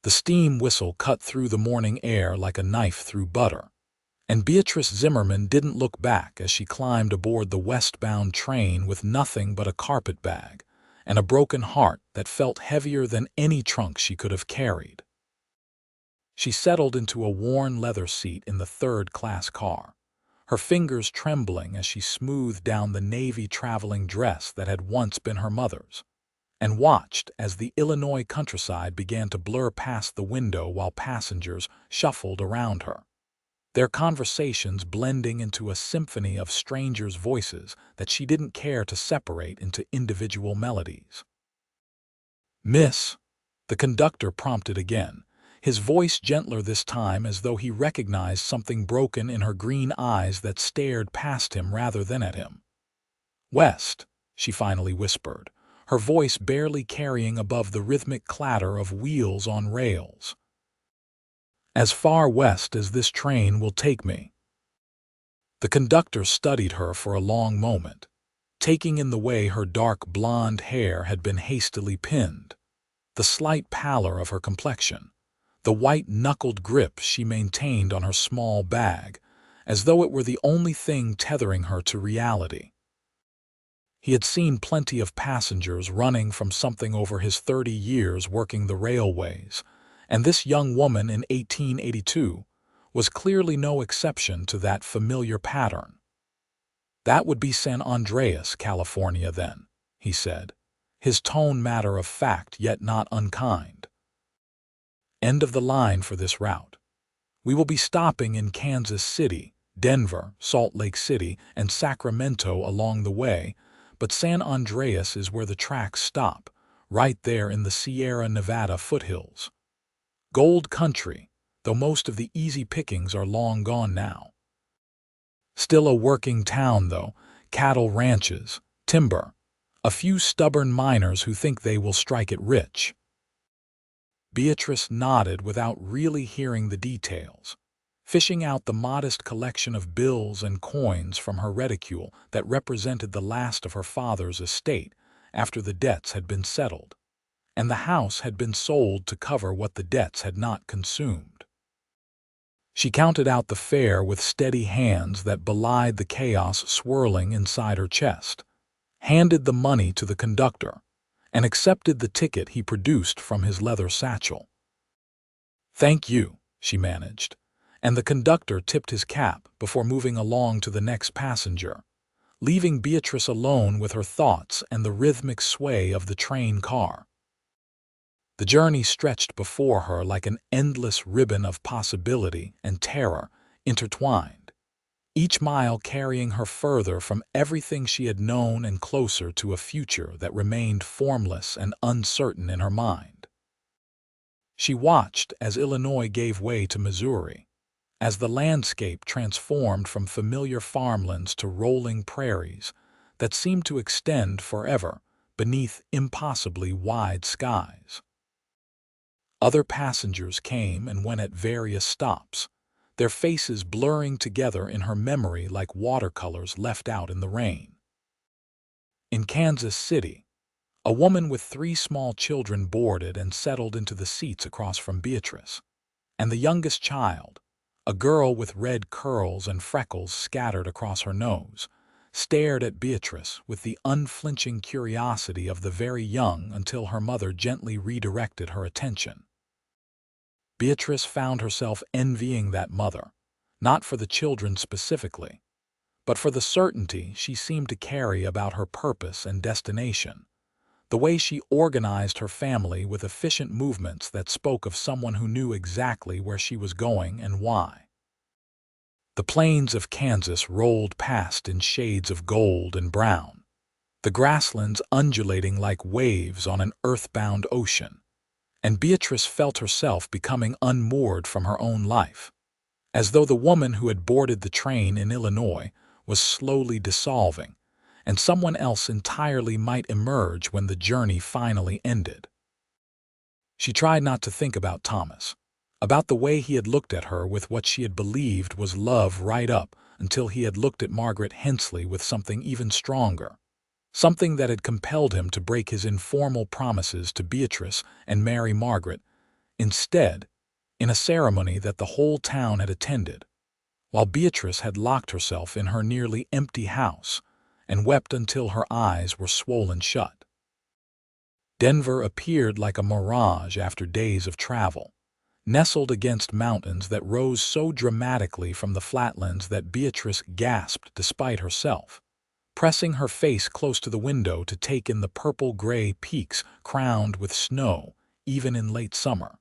The steam whistle cut through the morning air like a knife through butter, and Beatrice Zimmerman didn't look back as she climbed aboard the westbound train with nothing but a carpet bag and a broken heart that felt heavier than any trunk she could have carried. She settled into a worn leather seat in the third-class car, her fingers trembling as she smoothed down the navy traveling dress that had once been her mother's, and watched as the Illinois countryside began to blur past the window while passengers shuffled around her, their conversations blending into a symphony of strangers' voices that she didn't care to separate into individual melodies. "Miss," the conductor prompted again, his voice gentler this time as though he recognized something broken in her green eyes that stared past him rather than at him. "West," she finally whispered, her voice barely carrying above the rhythmic clatter of wheels on rails. "As far west as this train will take me." The conductor studied her for a long moment, taking in the way her dark blonde hair had been hastily pinned, the slight pallor of her complexion, the white-knuckled grip she maintained on her small bag, as though it were the only thing tethering her to reality. He had seen plenty of passengers running from something over his 30 years working the railways, and this young woman in 1882 was clearly no exception to that familiar pattern. "That would be San Andreas, California, then," he said, his tone matter of fact yet not unkind. "End of the line for this route. We will be stopping in Kansas City, Denver, Salt Lake City, and Sacramento along the way, but San Andreas is where the tracks stop, right there in the Sierra Nevada foothills. Gold country, though most of the easy pickings are long gone now. Still a working town, though, cattle ranches, timber, a few stubborn miners who think they will strike it rich." Beatrice nodded without really hearing the details, fishing out the modest collection of bills and coins from her reticule that represented the last of her father's estate after the debts had been settled, and the house had been sold to cover what the debts had not consumed. She counted out the fare with steady hands that belied the chaos swirling inside her chest, handed the money to the conductor, and accepted the ticket he produced from his leather satchel. "Thank you," she managed, and the conductor tipped his cap before moving along to the next passenger, leaving Beatrice alone with her thoughts and the rhythmic sway of the train car. The journey stretched before her like an endless ribbon of possibility and terror intertwined, each mile carrying her further from everything she had known and closer to a future that remained formless and uncertain in her mind. She watched as Illinois gave way to Missouri, as the landscape transformed from familiar farmlands to rolling prairies that seemed to extend forever beneath impossibly wide skies. Other passengers came and went at various stops, their faces blurring together in her memory like watercolors left out in the rain. In Kansas City, a woman with 3 small children boarded and settled into the seats across from Beatrice, and the youngest child, a girl with red curls and freckles scattered across her nose, stared at Beatrice with the unflinching curiosity of the very young until her mother gently redirected her attention. Beatrice found herself envying that mother, not for the children specifically, but for the certainty she seemed to carry about her purpose and destination, the way she organized her family with efficient movements that spoke of someone who knew exactly where she was going and why. The plains of Kansas rolled past in shades of gold and brown, the grasslands undulating like waves on an earthbound ocean, and Beatrice felt herself becoming unmoored from her own life, as though the woman who had boarded the train in Illinois was slowly dissolving, and someone else entirely might emerge when the journey finally ended. She tried not to think about Thomas, about the way he had looked at her with what she had believed was love right up until he had looked at Margaret Hensley with something even stronger, something that had compelled him to break his informal promises to Beatrice and marry Margaret, Instead, in a ceremony that the whole town had attended, while Beatrice had locked herself in her nearly empty house and wept until her eyes were swollen shut. Denver appeared like a mirage after days of travel, nestled against mountains that rose so dramatically from the flatlands that Beatrice gasped despite herself, pressing her face close to the window to take in the purple-gray peaks crowned with snow, even in late summer.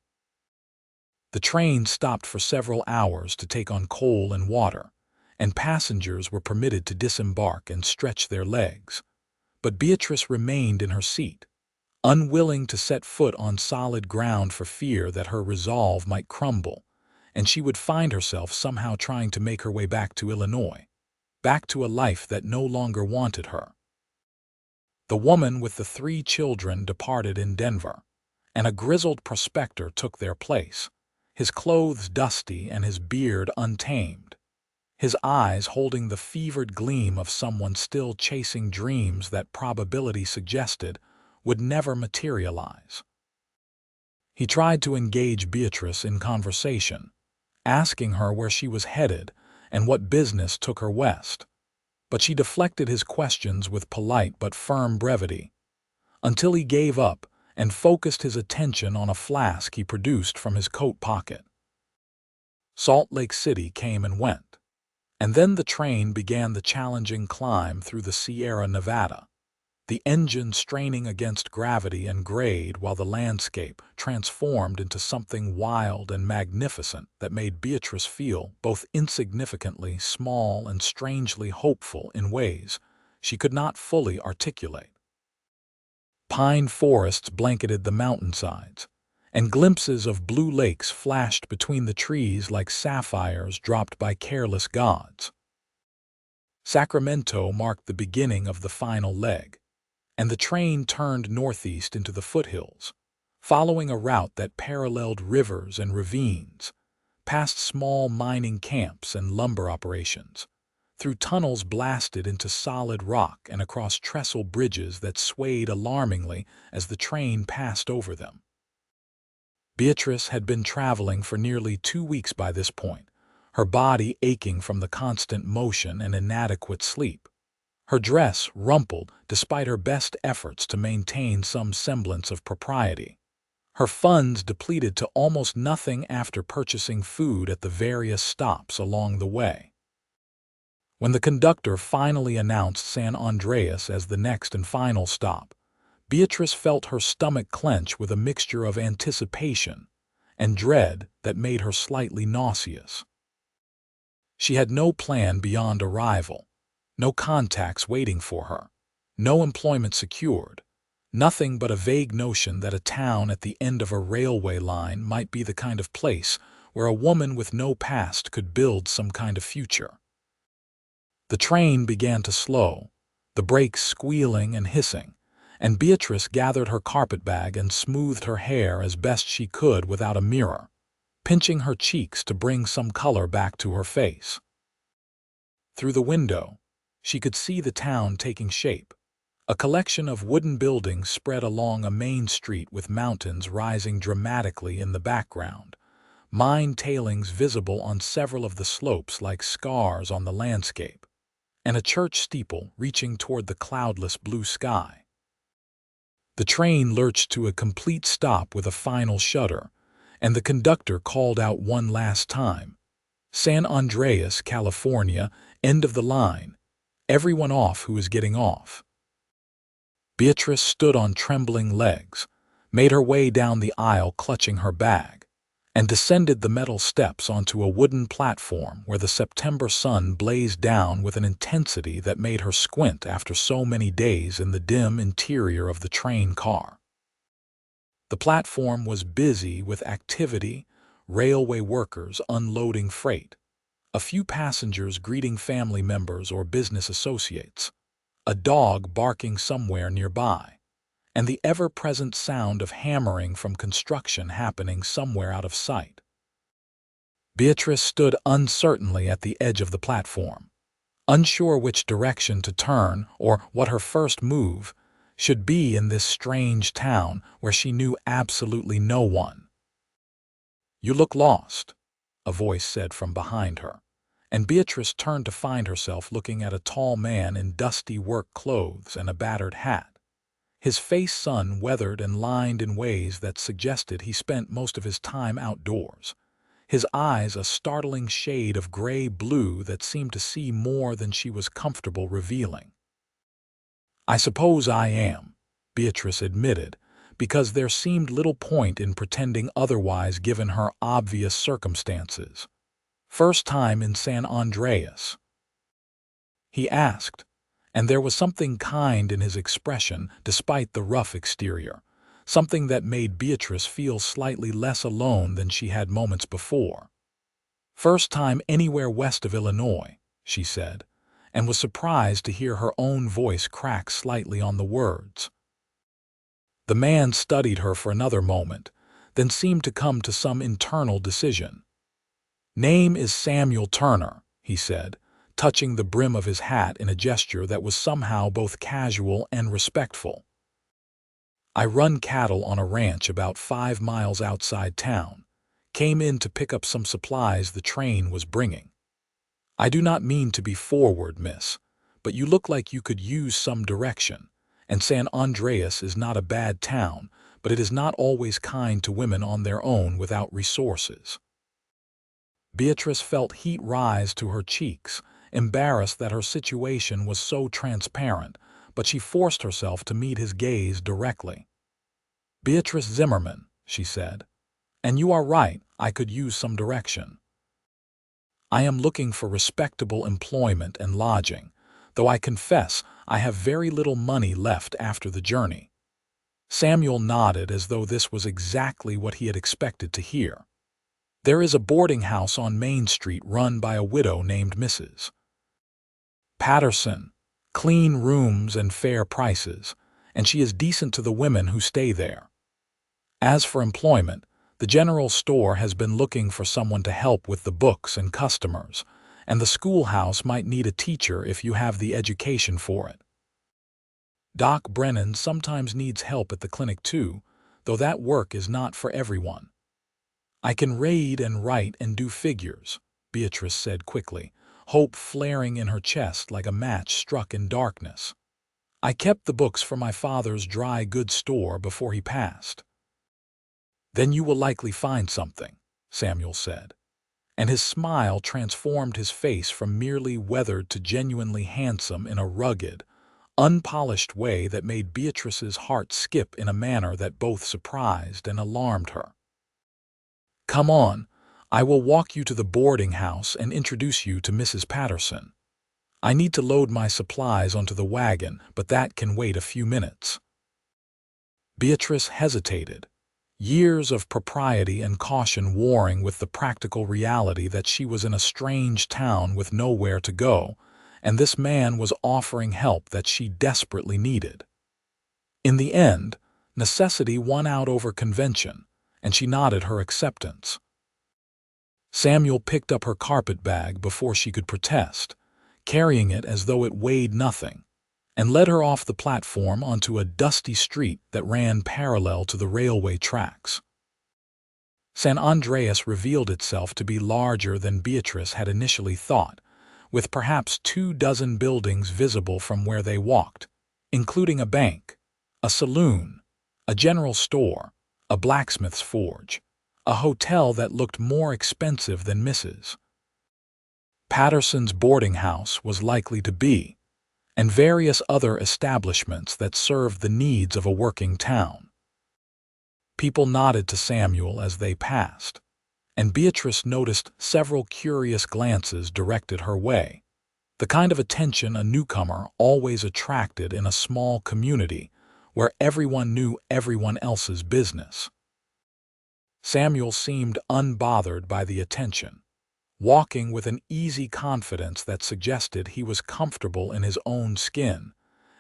The train stopped for several hours to take on coal and water, and passengers were permitted to disembark and stretch their legs. But Beatrice remained in her seat, unwilling to set foot on solid ground for fear that her resolve might crumble, and she would find herself somehow trying to make her way back to Illinois, back to a life that no longer wanted her. The woman with the 3 children departed in Denver, and a grizzled prospector took their place, his clothes dusty and his beard untamed, his eyes holding the fevered gleam of someone still chasing dreams that probability suggested would never materialize. He tried to engage Beatrice in conversation, asking her where she was headed and what business took her west, but she deflected his questions with polite but firm brevity, until he gave up and focused his attention on a flask he produced from his coat pocket. Salt Lake City came and went, and then the train began the challenging climb through the Sierra Nevada, the engine straining against gravity and grade while the landscape transformed into something wild and magnificent that made Beatrice feel both insignificantly small and strangely hopeful in ways she could not fully articulate. Pine forests blanketed the mountainsides, and glimpses of blue lakes flashed between the trees like sapphires dropped by careless gods. Sacramento marked the beginning of the final leg, and the train turned northeast into the foothills, following a route that paralleled rivers and ravines, past small mining camps and lumber operations, through tunnels blasted into solid rock and across trestle bridges that swayed alarmingly as the train passed over them. Beatrice had been traveling for nearly 2 weeks by this point, her body aching from the constant motion and inadequate sleep, her dress rumpled despite her best efforts to maintain some semblance of propriety, her funds depleted to almost nothing after purchasing food at the various stops along the way. When the conductor finally announced San Andreas as the next and final stop, Beatrice felt her stomach clench with a mixture of anticipation and dread that made her slightly nauseous. She had no plan beyond arrival, no contacts waiting for her, no employment secured, nothing but a vague notion that a town at the end of a railway line might be the kind of place where a woman with no past could build some kind of future. The train began to slow, the brakes squealing and hissing, and Beatrice gathered her carpetbag and smoothed her hair as best she could without a mirror, pinching her cheeks to bring some color back to her face. Through the window, she could see the town taking shape, a collection of wooden buildings spread along a main street with mountains rising dramatically in the background, mine tailings visible on several of the slopes like scars on the landscape, and a church steeple reaching toward the cloudless blue sky. The train lurched to a complete stop with a final shudder, and the conductor called out one last time, "San Andreas, California, end of the line. Everyone off who is getting off." Beatrice stood on trembling legs, made her way down the aisle clutching her bag, and descended the metal steps onto a wooden platform where the September sun blazed down with an intensity that made her squint after so many days in the dim interior of the train car. The platform was busy with activity, railway workers unloading freight, a few passengers greeting family members or business associates, a dog barking somewhere nearby, and the ever-present sound of hammering from construction happening somewhere out of sight. Beatrice stood uncertainly at the edge of the platform, unsure which direction to turn or what her first move should be in this strange town where she knew absolutely no one. "You look lost," a voice said from behind her, and Beatrice turned to find herself looking at a tall man in dusty work clothes and a battered hat. His face sun-weathered and lined in ways that suggested he spent most of his time outdoors. His eyes a startling shade of gray-blue that seemed to see more than she was comfortable revealing. "I suppose I am," Beatrice admitted, because there seemed little point in pretending otherwise given her obvious circumstances. "First time in San Andreas?" he asked, and there was something kind in his expression despite the rough exterior, something that made Beatrice feel slightly less alone than she had moments before. "First time anywhere west of Illinois," she said, and was surprised to hear her own voice crack slightly on the words. The man studied her for another moment, then seemed to come to some internal decision. "Name is Samuel Turner," he said, touching the brim of his hat in a gesture that was somehow both casual and respectful. "I run cattle on a ranch about 5 miles outside town. Came in to pick up some supplies the train was bringing. I do not mean to be forward, miss, but you look like you could use some direction, and San Andreas is not a bad town, but it is not always kind to women on their own without resources." Beatrice felt heat rise to her cheeks, embarrassed that her situation was so transparent, but she forced herself to meet his gaze directly. "Beatrice Zimmerman," she said, "and you are right, I could use some direction. I am looking for respectable employment and lodging, though I confess I have very little money left after the journey." Samuel nodded as though this was exactly what he had expected to hear. "There is a boarding house on Main Street run by a widow named Mrs. Patterson, clean rooms and fair prices, and she is decent to the women who stay there. As for employment, the general store has been looking for someone to help with the books and customers, and the schoolhouse might need a teacher if you have the education for it. Doc Brennan sometimes needs help at the clinic too, though that work is not for everyone. I can read and write and do figures," Beatrice said quickly, hope flaring in her chest like a match struck in darkness. "I kept the books for my father's dry goods store before he passed." "Then you will likely find something," Samuel said, and his smile transformed his face from merely weathered to genuinely handsome in a rugged, unpolished way that made Beatrice's heart skip in a manner that both surprised and alarmed her. "Come on, I will walk you to the boarding house and introduce you to Mrs. Patterson. I need to load my supplies onto the wagon, but that can wait a few minutes." Beatrice hesitated, years of propriety and caution warring with the practical reality that she was in a strange town with nowhere to go, and this man was offering help that she desperately needed. In the end, necessity won out over convention, and she nodded her acceptance. Samuel picked up her carpet bag before she could protest, carrying it as though it weighed nothing, and led her off the platform onto a dusty street that ran parallel to the railway tracks. San Andreas revealed itself to be larger than Beatrice had initially thought, with perhaps 24 buildings visible from where they walked, including a bank, a saloon, a general store, a blacksmith's forge, a hotel that looked more expensive than Mrs. Patterson's boarding house was likely to be, and various other establishments that served the needs of a working town. People nodded to Samuel as they passed, and Beatrice noticed several curious glances directed her way, the kind of attention a newcomer always attracted in a small community where everyone knew everyone else's business. Samuel seemed unbothered by the attention, walking with an easy confidence that suggested he was comfortable in his own skin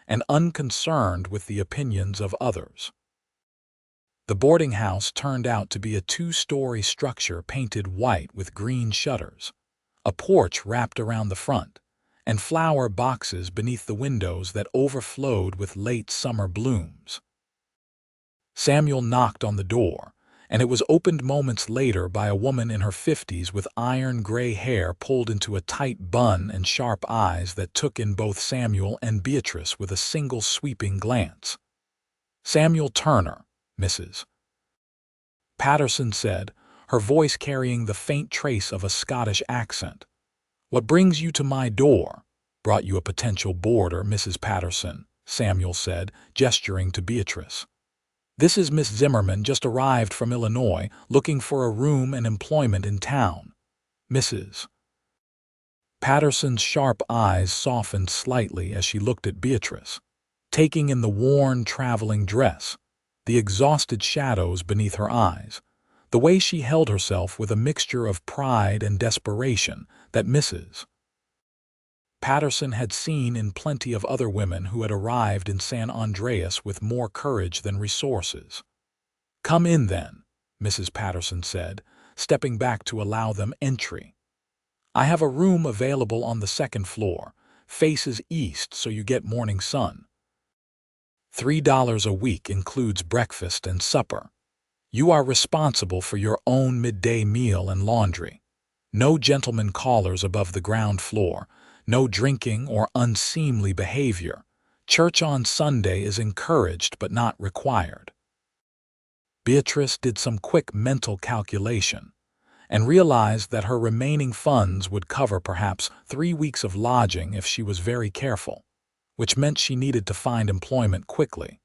and unconcerned with the opinions of others. The boarding house turned out to be a 2-story structure painted white with green shutters, a porch wrapped around the front, and flower boxes beneath the windows that overflowed with late summer blooms. Samuel knocked on the door, and it was opened moments later by a woman in her 50s with iron-gray hair pulled into a tight bun and sharp eyes that took in both Samuel and Beatrice with a single sweeping glance. "Samuel Turner, Mrs. Patterson said, her voice carrying the faint trace of a Scottish accent. "What brings you to my door?" "Brought you a potential boarder, Mrs. Patterson," Samuel said, gesturing to Beatrice. "This is Miss Zimmerman, just arrived from Illinois, looking for a room and employment in town." Mrs. Patterson's sharp eyes softened slightly as she looked at Beatrice, taking in the worn traveling dress, the exhausted shadows beneath her eyes, the way she held herself with a mixture of pride and desperation that Mrs. Patterson had seen in plenty of other women who had arrived in San Andreas with more courage than resources. "Come in, then," Mrs. Patterson said, stepping back to allow them entry. "I have a room available on the second floor, faces east so you get morning sun. $3 a week includes breakfast and supper. You are responsible for your own midday meal and laundry. No gentlemen callers above the ground floor, no drinking or unseemly behavior. Church on Sunday is encouraged but not required." Beatrice did some quick mental calculation and realized that her remaining funds would cover perhaps 3 weeks of lodging if she was very careful, which meant she needed to find employment quickly,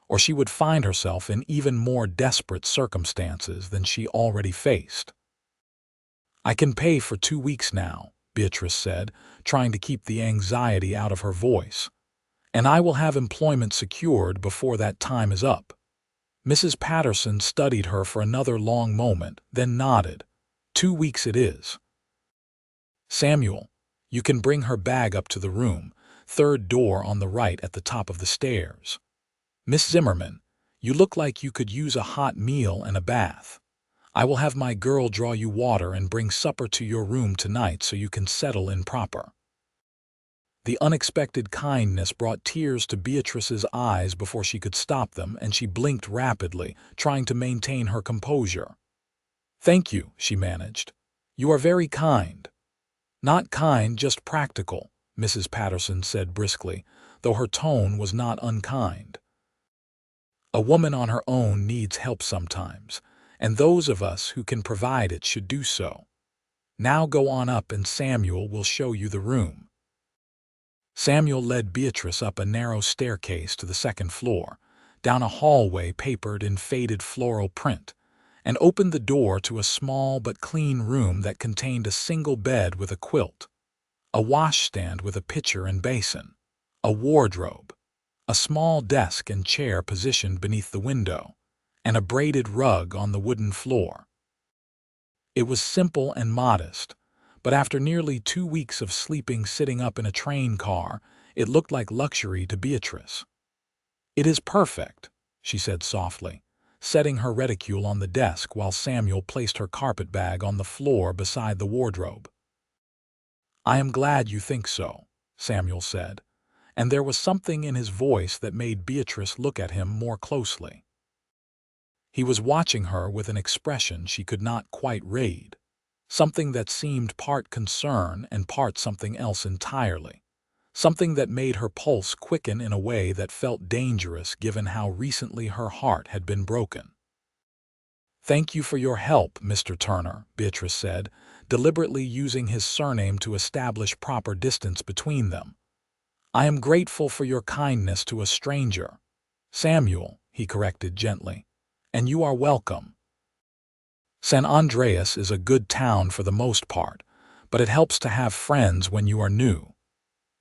or she would find herself in even more desperate circumstances than she already faced. "I can pay for 2 weeks now," Beatrice said, trying to keep the anxiety out of her voice, "and I will have employment secured before that time is up." Mrs. Patterson studied her for another long moment, then nodded. "2 weeks it is." "Samuel, you can bring her bag up to the room, third door on the right at the top of the stairs. Miss Zimmerman, you look like you could use a hot meal and a bath. I will have my girl draw you water and bring supper to your room tonight so you can settle in proper." The unexpected kindness brought tears to Beatrice's eyes before she could stop them, and she blinked rapidly, trying to maintain her composure. "Thank you," she managed. "You are very kind." "Not kind, just practical," Mrs. Patterson said briskly, though her tone was not unkind. "A woman on her own needs help sometimes, and those of us who can provide it should do so. Now go on up and Samuel will show you the room." Samuel led Beatrice up a narrow staircase to the second floor, down a hallway papered in faded floral print, and opened the door to a small but clean room that contained a single bed with a quilt, a washstand with a pitcher and basin, a wardrobe, a small desk and chair positioned beneath the window, and a braided rug on the wooden floor. It was simple and modest, but after nearly 2 weeks of sleeping sitting up in a train car, it looked like luxury to Beatrice. "It is perfect," she said softly, setting her reticule on the desk while Samuel placed her carpet bag on the floor beside the wardrobe. "I am glad you think so," Samuel said, and there was something in his voice that made Beatrice look at him more closely. He was watching her with an expression she could not quite read, something that seemed part concern and part something else entirely, something that made her pulse quicken in a way that felt dangerous given how recently her heart had been broken. "Thank you for your help, Mr. Turner," Beatrice said, deliberately using his surname to establish proper distance between them. "I am grateful for your kindness to a stranger." "Samuel," he corrected gently, "and you are welcome. San Andreas is a good town for the most part, but it helps to have friends when you are new.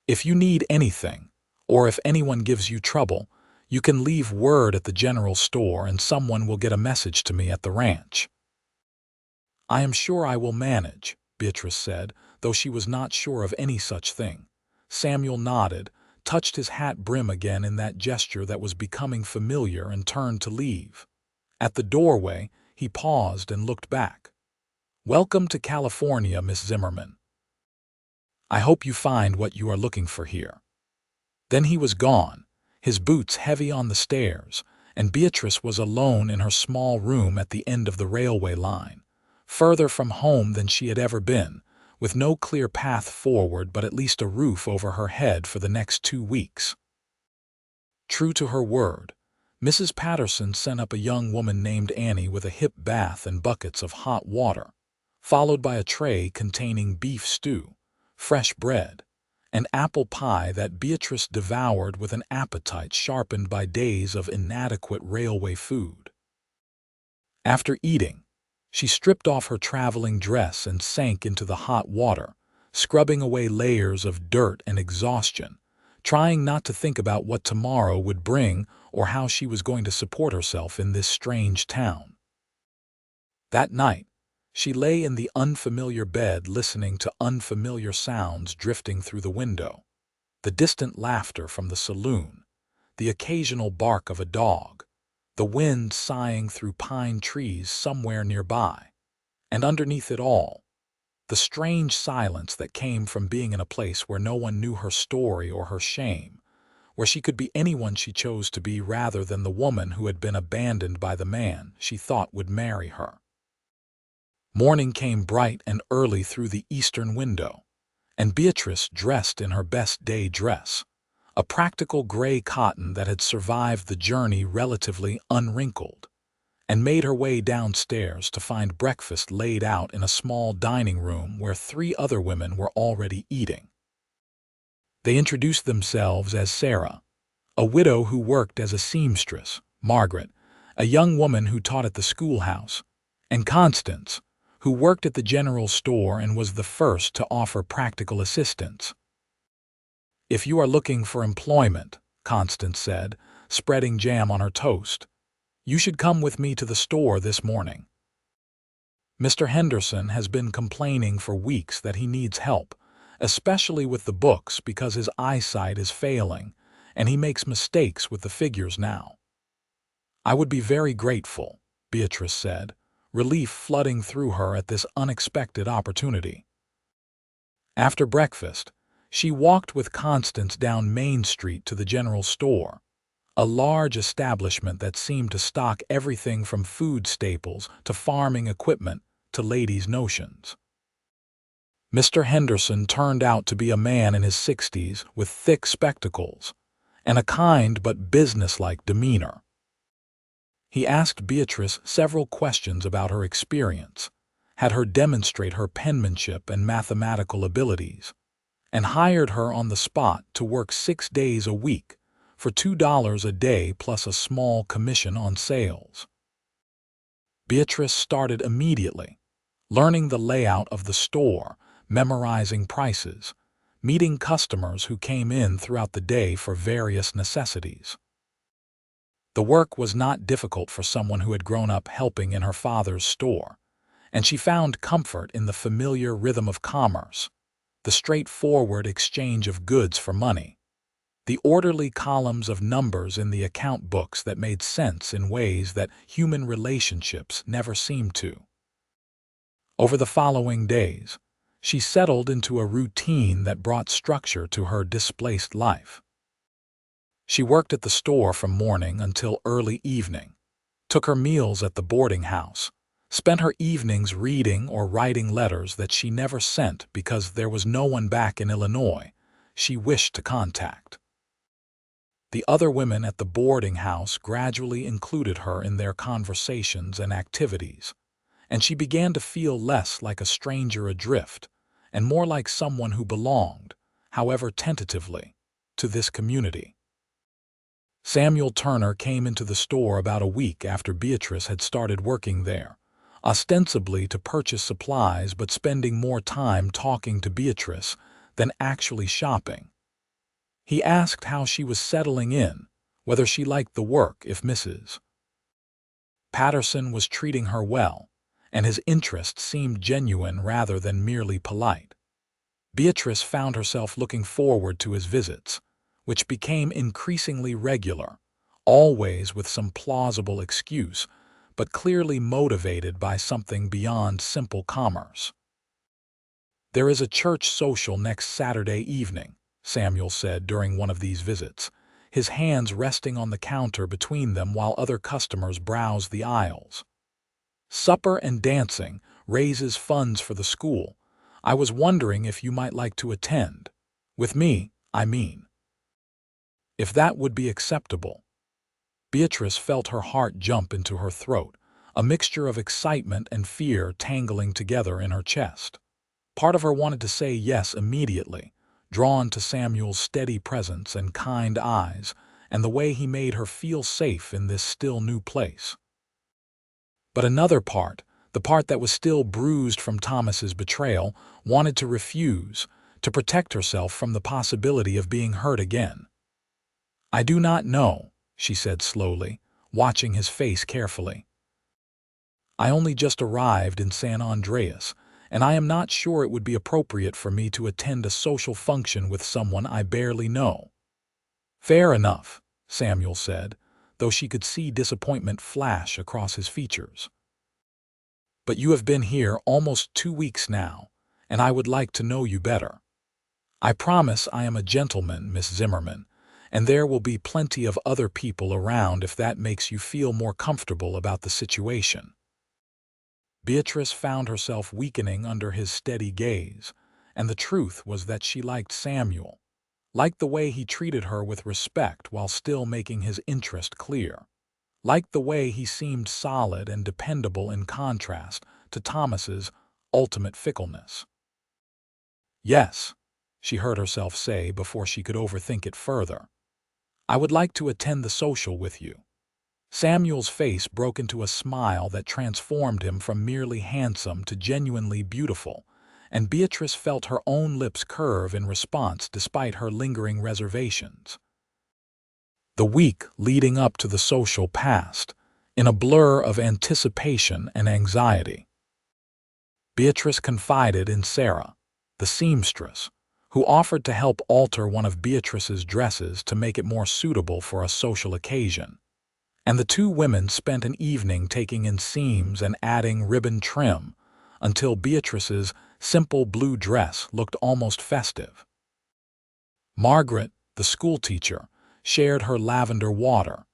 If you need anything, or if anyone gives you trouble, you can leave word at the general store and someone will get a message to me at the ranch." "I am sure I will manage," Beatrice said, though she was not sure of any such thing. Samuel nodded, touched his hat brim again in that gesture that was becoming familiar, and turned to leave. At the doorway, he paused and looked back. "Welcome to California, Miss Zimmerman. I hope you find what you are looking for here." Then he was gone, his boots heavy on the stairs, and Beatrice was alone in her small room at the end of the railway line, further from home than she had ever been, with no clear path forward but at least a roof over her head for the next 2 weeks. True to her word, Mrs. Patterson sent up a young woman named Annie with a hip bath and buckets of hot water, followed by a tray containing beef stew, fresh bread, and apple pie that Beatrice devoured with an appetite sharpened by days of inadequate railway food. After eating, she stripped off her traveling dress and sank into the hot water, scrubbing away layers of dirt and exhaustion, trying not to think about what tomorrow would bring or how she was going to support herself in this strange town. That night, she lay in the unfamiliar bed listening to unfamiliar sounds drifting through the window, the distant laughter from the saloon, the occasional bark of a dog, the wind sighing through pine trees somewhere nearby, and underneath it all, the strange silence that came from being in a place where no one knew her story or her shame, where she could be anyone she chose to be rather than the woman who had been abandoned by the man she thought would marry her. Morning came bright and early through the eastern window, and Beatrice dressed in her best day dress, a practical gray cotton that had survived the journey relatively unwrinkled, and made her way downstairs to find breakfast laid out in a small dining room where 3 other women were already eating. They introduced themselves as Sarah, a widow who worked as a seamstress, Margaret, a young woman who taught at the schoolhouse, and Constance, who worked at the general store and was the first to offer practical assistance. "If you are looking for employment," Constance said, spreading jam on her toast, "you should come with me to the store this morning. Mr. Henderson has been complaining for weeks that he needs help, especially with the books because his eyesight is failing, and he makes mistakes with the figures now." "I would be very grateful," Beatrice said, relief flooding through her at this unexpected opportunity. After breakfast, she walked with Constance down Main Street to the general store, a large establishment that seemed to stock everything from food staples to farming equipment to ladies' notions. Mr. Henderson turned out to be a man in his 60s with thick spectacles and a kind but businesslike demeanor. He asked Beatrice several questions about her experience, had her demonstrate her penmanship and mathematical abilities, and hired her on the spot to work 6 days a week for $2 a day plus a small commission on sales. Beatrice started immediately, learning the layout of the store, memorizing prices, meeting customers who came in throughout the day for various necessities. The work was not difficult for someone who had grown up helping in her father's store, and she found comfort in the familiar rhythm of commerce, the straightforward exchange of goods for money, the orderly columns of numbers in the account books that made sense in ways that human relationships never seemed to. Over the following days, she settled into a routine that brought structure to her displaced life. She worked at the store from morning until early evening, took her meals at the boarding house, spent her evenings reading or writing letters that she never sent because there was no one back in Illinois she wished to contact. The other women at the boarding house gradually included her in their conversations and activities, and she began to feel less like a stranger adrift and more like someone who belonged, however tentatively, to this community. Samuel Turner came into the store about a week after Beatrice had started working there, ostensibly to purchase supplies but spending more time talking to Beatrice than actually shopping. He asked how she was settling in, whether she liked the work if Mrs. Patterson was treating her well, and his interest seemed genuine rather than merely polite. Beatrice found herself looking forward to his visits, which became increasingly regular, always with some plausible excuse, but clearly motivated by something beyond simple commerce. "There is a church social next Saturday evening," Samuel said during one of these visits, his hands resting on the counter between them while other customers browsed the aisles. "Supper and dancing raises funds for the school. I was wondering if you might like to attend. With me, I mean. If that would be acceptable." Beatrice felt her heart jump into her throat, a mixture of excitement and fear tangling together in her chest. Part of her wanted to say yes immediately, drawn to Samuel's steady presence and kind eyes, and the way he made her feel safe in this still new place. But another part, the part that was still bruised from Thomas's betrayal, wanted to refuse, to protect herself from the possibility of being hurt again. "I do not know," she said slowly, watching his face carefully. "I only just arrived in San Andreas, and I am not sure it would be appropriate for me to attend a social function with someone I barely know." "Fair enough," Samuel said, though she could see disappointment flash across his features. "But you have been here almost 2 weeks now, and I would like to know you better. I promise I am a gentleman, Miss Zimmerman, and there will be plenty of other people around if that makes you feel more comfortable about the situation." Beatrice found herself weakening under his steady gaze, and the truth was that she liked Samuel, liked the way he treated her with respect while still making his interest clear, liked the way he seemed solid and dependable in contrast to Thomas's ultimate fickleness. "Yes," she heard herself say before she could overthink it further. "I would like to attend the social with you." Samuel's face broke into a smile that transformed him from merely handsome to genuinely beautiful, and Beatrice felt her own lips curve in response despite her lingering reservations. The week leading up to the social passed, in a blur of anticipation and anxiety. Beatrice confided in Sarah, the seamstress, who offered to help alter one of Beatrice's dresses to make it more suitable for a social occasion. And the two women spent an evening taking in seams and adding ribbon trim until Beatrice's simple blue dress looked almost festive. Margaret, the schoolteacher, shared her lavender water,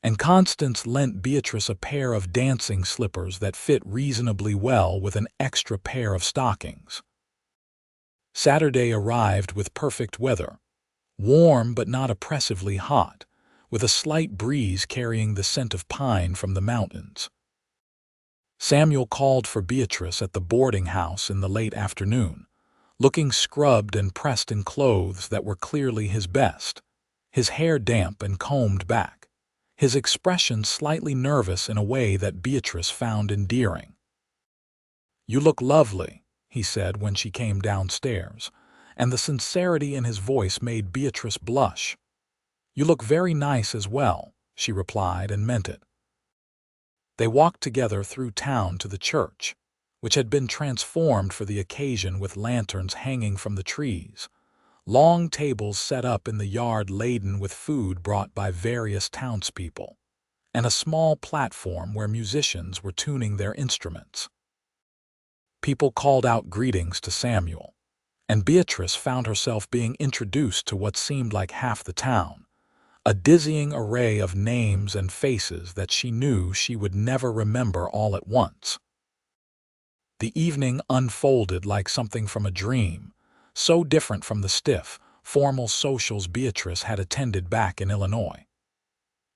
and Constance lent Beatrice a pair of dancing slippers that fit reasonably well with an extra pair of stockings. Saturday arrived with perfect weather, warm but not oppressively hot, with a slight breeze carrying the scent of pine from the mountains. Samuel called for Beatrice at the boarding house in the late afternoon, looking scrubbed and pressed in clothes that were clearly his best, his hair damp and combed back, his expression slightly nervous in a way that Beatrice found endearing. "You look lovely," he said when she came downstairs, and the sincerity in his voice made Beatrice blush. "You look very nice as well," she replied, and meant it. They walked together through town to the church, which had been transformed for the occasion with lanterns hanging from the trees, long tables set up in the yard laden with food brought by various townspeople, and a small platform where musicians were tuning their instruments. People called out greetings to Samuel, and Beatrice found herself being introduced to what seemed like half the town, a dizzying array of names and faces that she knew she would never remember all at once. The evening unfolded like something from a dream, so different from the stiff, formal socials Beatrice had attended back in Illinois.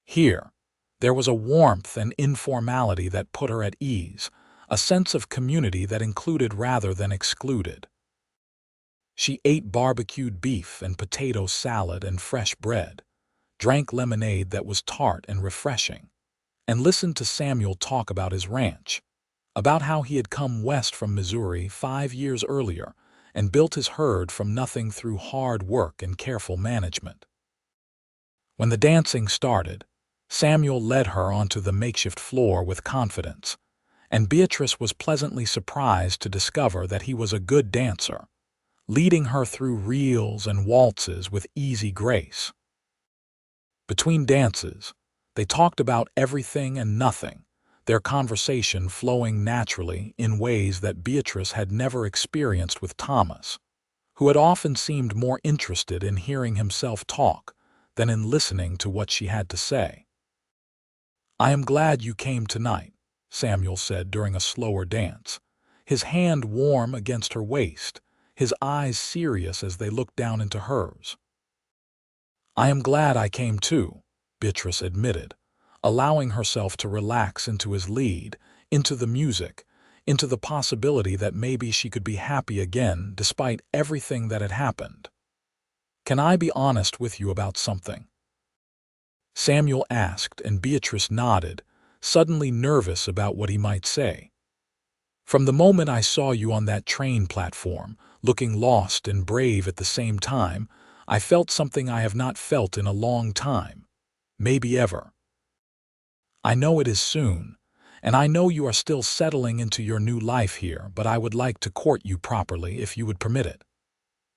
Here, there was a warmth and informality that put her at ease, a sense of community that included rather than excluded. She ate barbecued beef and potato salad and fresh bread, drank lemonade that was tart and refreshing, and listened to Samuel talk about his ranch, about how he had come west from Missouri 5 years earlier and built his herd from nothing through hard work and careful management. When the dancing started, Samuel led her onto the makeshift floor with confidence, and Beatrice was pleasantly surprised to discover that he was a good dancer, leading her through reels and waltzes with easy grace. Between dances, they talked about everything and nothing, their conversation flowing naturally in ways that Beatrice had never experienced with Thomas, who had often seemed more interested in hearing himself talk than in listening to what she had to say. "I am glad you came tonight," Samuel said during a slower dance, his hand warm against her waist, his eyes serious as they looked down into hers. "I am glad I came too," Beatrice admitted, allowing herself to relax into his lead, into the music, into the possibility that maybe she could be happy again despite everything that had happened. "Can I be honest with you about something?" Samuel asked, and Beatrice nodded, suddenly nervous about what he might say. "From the moment I saw you on that train platform, looking lost and brave at the same time, I felt something I have not felt in a long time, maybe ever. I know it is soon, and I know you are still settling into your new life here, but I would like to court you properly if you would permit it."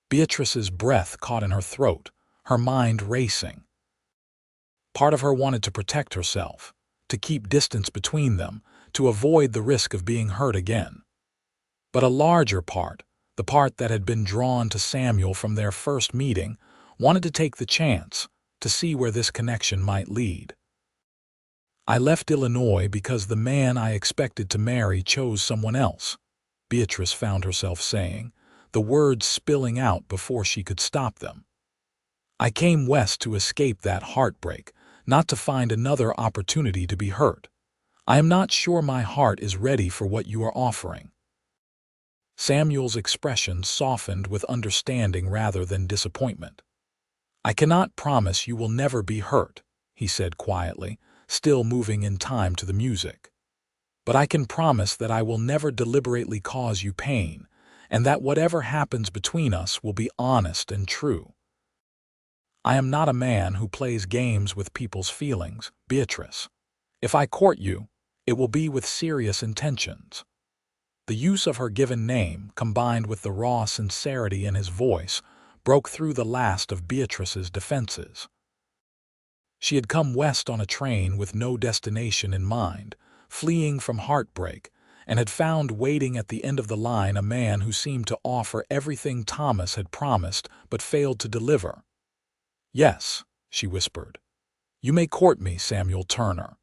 Beatrice's breath caught in her throat, her mind racing. Part of her wanted to protect herself, to keep distance between them, to avoid the risk of being hurt again. But a larger part, the part that had been drawn to Samuel from their first meeting, wanted to take the chance, to see where this connection might lead. "I left Illinois because the man I expected to marry chose someone else," Beatrice found herself saying, the words spilling out before she could stop them. "I came west to escape that heartbreak, not to find another opportunity to be hurt. I am not sure my heart is ready for what you are offering." Samuel's expression softened with understanding rather than disappointment. "I cannot promise you will never be hurt," he said quietly, still moving in time to the music. "But I can promise that I will never deliberately cause you pain, and that whatever happens between us will be honest and true. I am not a man who plays games with people's feelings, Beatrice. If I court you, it will be with serious intentions." The use of her given name, combined with the raw sincerity in his voice, broke through the last of Beatrice's defenses. She had come west on a train with no destination in mind, fleeing from heartbreak, and had found waiting at the end of the line a man who seemed to offer everything Thomas had promised but failed to deliver. "Yes," she whispered. "You may court me, Samuel Turner."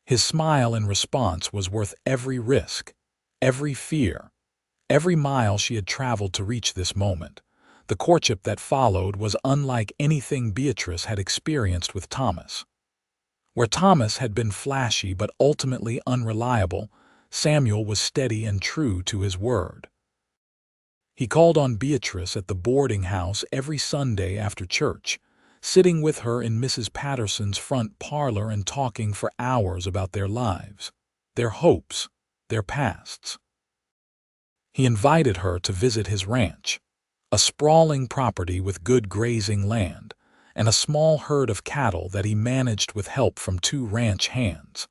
His smile in response was worth every risk, every fear, every mile she had traveled to reach this moment. The courtship that followed was unlike anything Beatrice had experienced with Thomas. Where Thomas had been flashy but ultimately unreliable, Samuel was steady and true to his word. He called on Beatrice at the boarding house every Sunday after church, sitting with her in Mrs. Patterson's front parlor and talking for hours about their lives, their hopes, their pasts. He invited her to visit his ranch, a sprawling property with good grazing land, and a small herd of cattle that he managed with help from 2 ranch hands.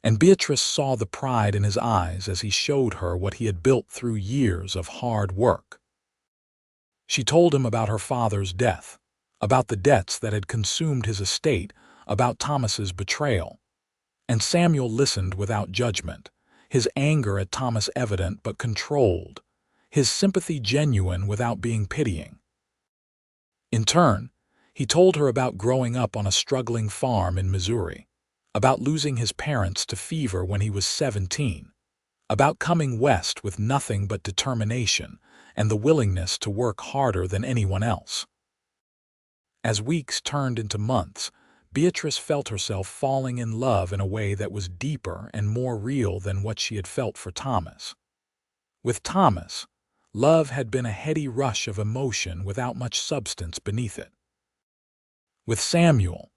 And Beatrice saw the pride in his eyes as he showed her what he had built through years of hard work. She told him about her father's death, about the debts that had consumed his estate, about Thomas's betrayal. And Samuel listened without judgment, his anger at Thomas evident but controlled, his sympathy genuine without being pitying. In turn, he told her about growing up on a struggling farm in Missouri, about losing his parents to fever when he was 17, about coming west with nothing but determination and the willingness to work harder than anyone else. As weeks turned into months, Beatrice felt herself falling in love in a way that was deeper and more real than what she had felt for Thomas. With Thomas, love had been a heady rush of emotion without much substance beneath it. With Samuel,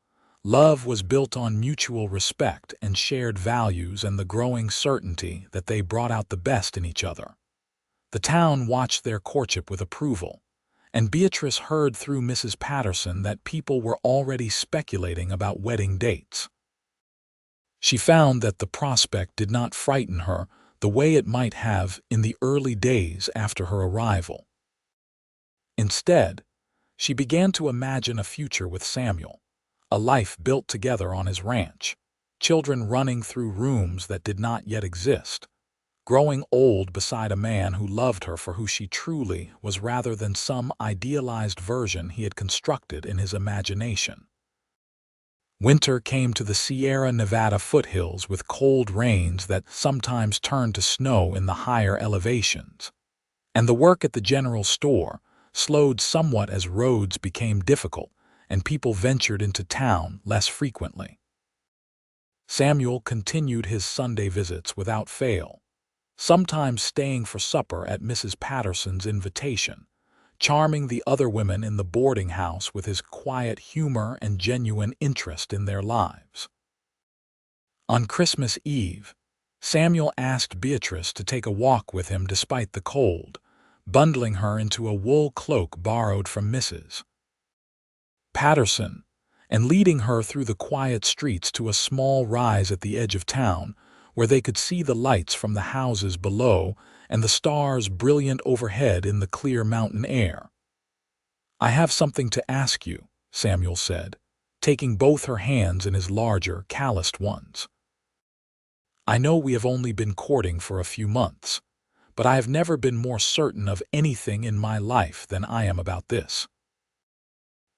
love was built on mutual respect and shared values and the growing certainty that they brought out the best in each other. The town watched their courtship with approval, and Beatrice heard through Mrs. Patterson that people were already speculating about wedding dates. She found that the prospect did not frighten her the way it might have in the early days after her arrival. Instead, she began to imagine a future with Samuel, a life built together on his ranch, children running through rooms that did not yet exist, growing old beside a man who loved her for who she truly was rather than some idealized version he had constructed in his imagination. Winter came to the Sierra Nevada foothills with cold rains that sometimes turned to snow in the higher elevations, and the work at the general store slowed somewhat as roads became difficult and people ventured into town less frequently. Samuel continued his Sunday visits without fail, sometimes staying for supper at Mrs. Patterson's invitation, charming the other women in the boarding house with his quiet humor and genuine interest in their lives. On Christmas Eve, Samuel asked Beatrice to take a walk with him despite the cold, bundling her into a wool cloak borrowed from Mrs. Patterson, and leading her through the quiet streets to a small rise at the edge of town, where they could see the lights from the houses below and the stars brilliant overhead in the clear mountain air. "I have something to ask you," Samuel said, taking both her hands in his larger, calloused ones. "I know we have only been courting for a few months, but I have never been more certain of anything in my life than I am about this."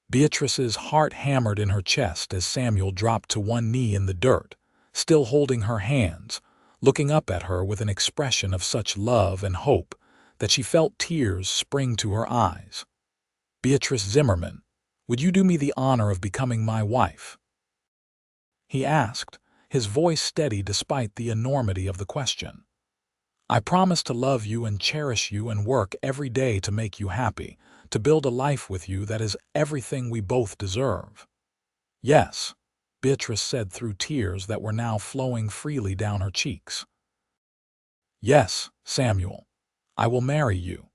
Beatrice's heart hammered in her chest as Samuel dropped to one knee in the dirt, still holding her hands, looking up at her with an expression of such love and hope that she felt tears spring to her eyes. "Beatrice Zimmerman, would you do me the honor of becoming my wife?" he asked, his voice steady despite the enormity of the question. "I promise to love you and cherish you and work every day to make you happy, to build a life with you that is everything we both deserve." "Yes," Beatrice said through tears that were now flowing freely down her cheeks. "Yes, Samuel, I will marry you."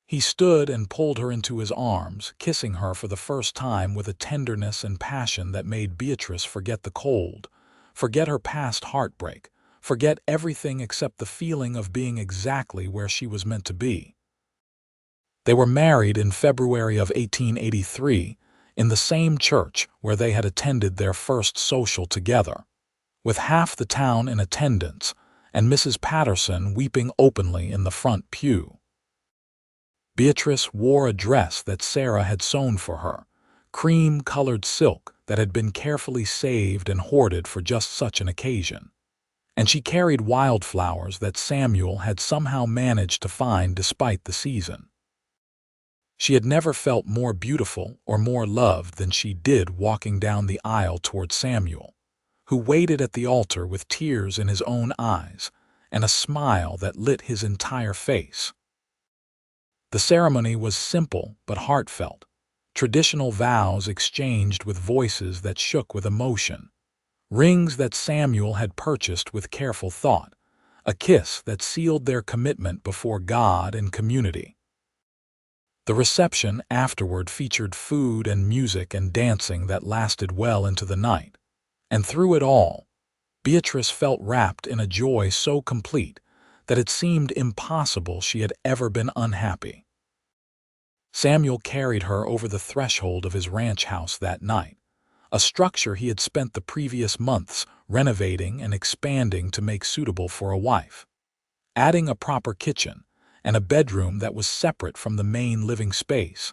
He stood and pulled her into his arms, kissing her for the first time with a tenderness and passion that made Beatrice forget the cold, forget her past heartbreak, forget everything except the feeling of being exactly where she was meant to be. They were married in February of 1883, in the same church where they had attended their first social together, with half the town in attendance and Mrs. Patterson weeping openly in the front pew. Beatrice wore a dress that Sarah had sewn for her, cream-colored silk that had been carefully saved and hoarded for just such an occasion, and she carried wildflowers that Samuel had somehow managed to find despite the season. She had never felt more beautiful or more loved than she did walking down the aisle toward Samuel, who waited at the altar with tears in his own eyes and a smile that lit his entire face. The ceremony was simple but heartfelt, traditional vows exchanged with voices that shook with emotion, rings that Samuel had purchased with careful thought, a kiss that sealed their commitment before God and community. The reception afterward featured food and music and dancing that lasted well into the night, and through it all, Beatrice felt wrapped in a joy so complete that it seemed impossible she had ever been unhappy. Samuel carried her over the threshold of his ranch house that night, a structure he had spent the previous months renovating and expanding to make suitable for a wife, adding a proper kitchen and a bedroom that was separate from the main living space,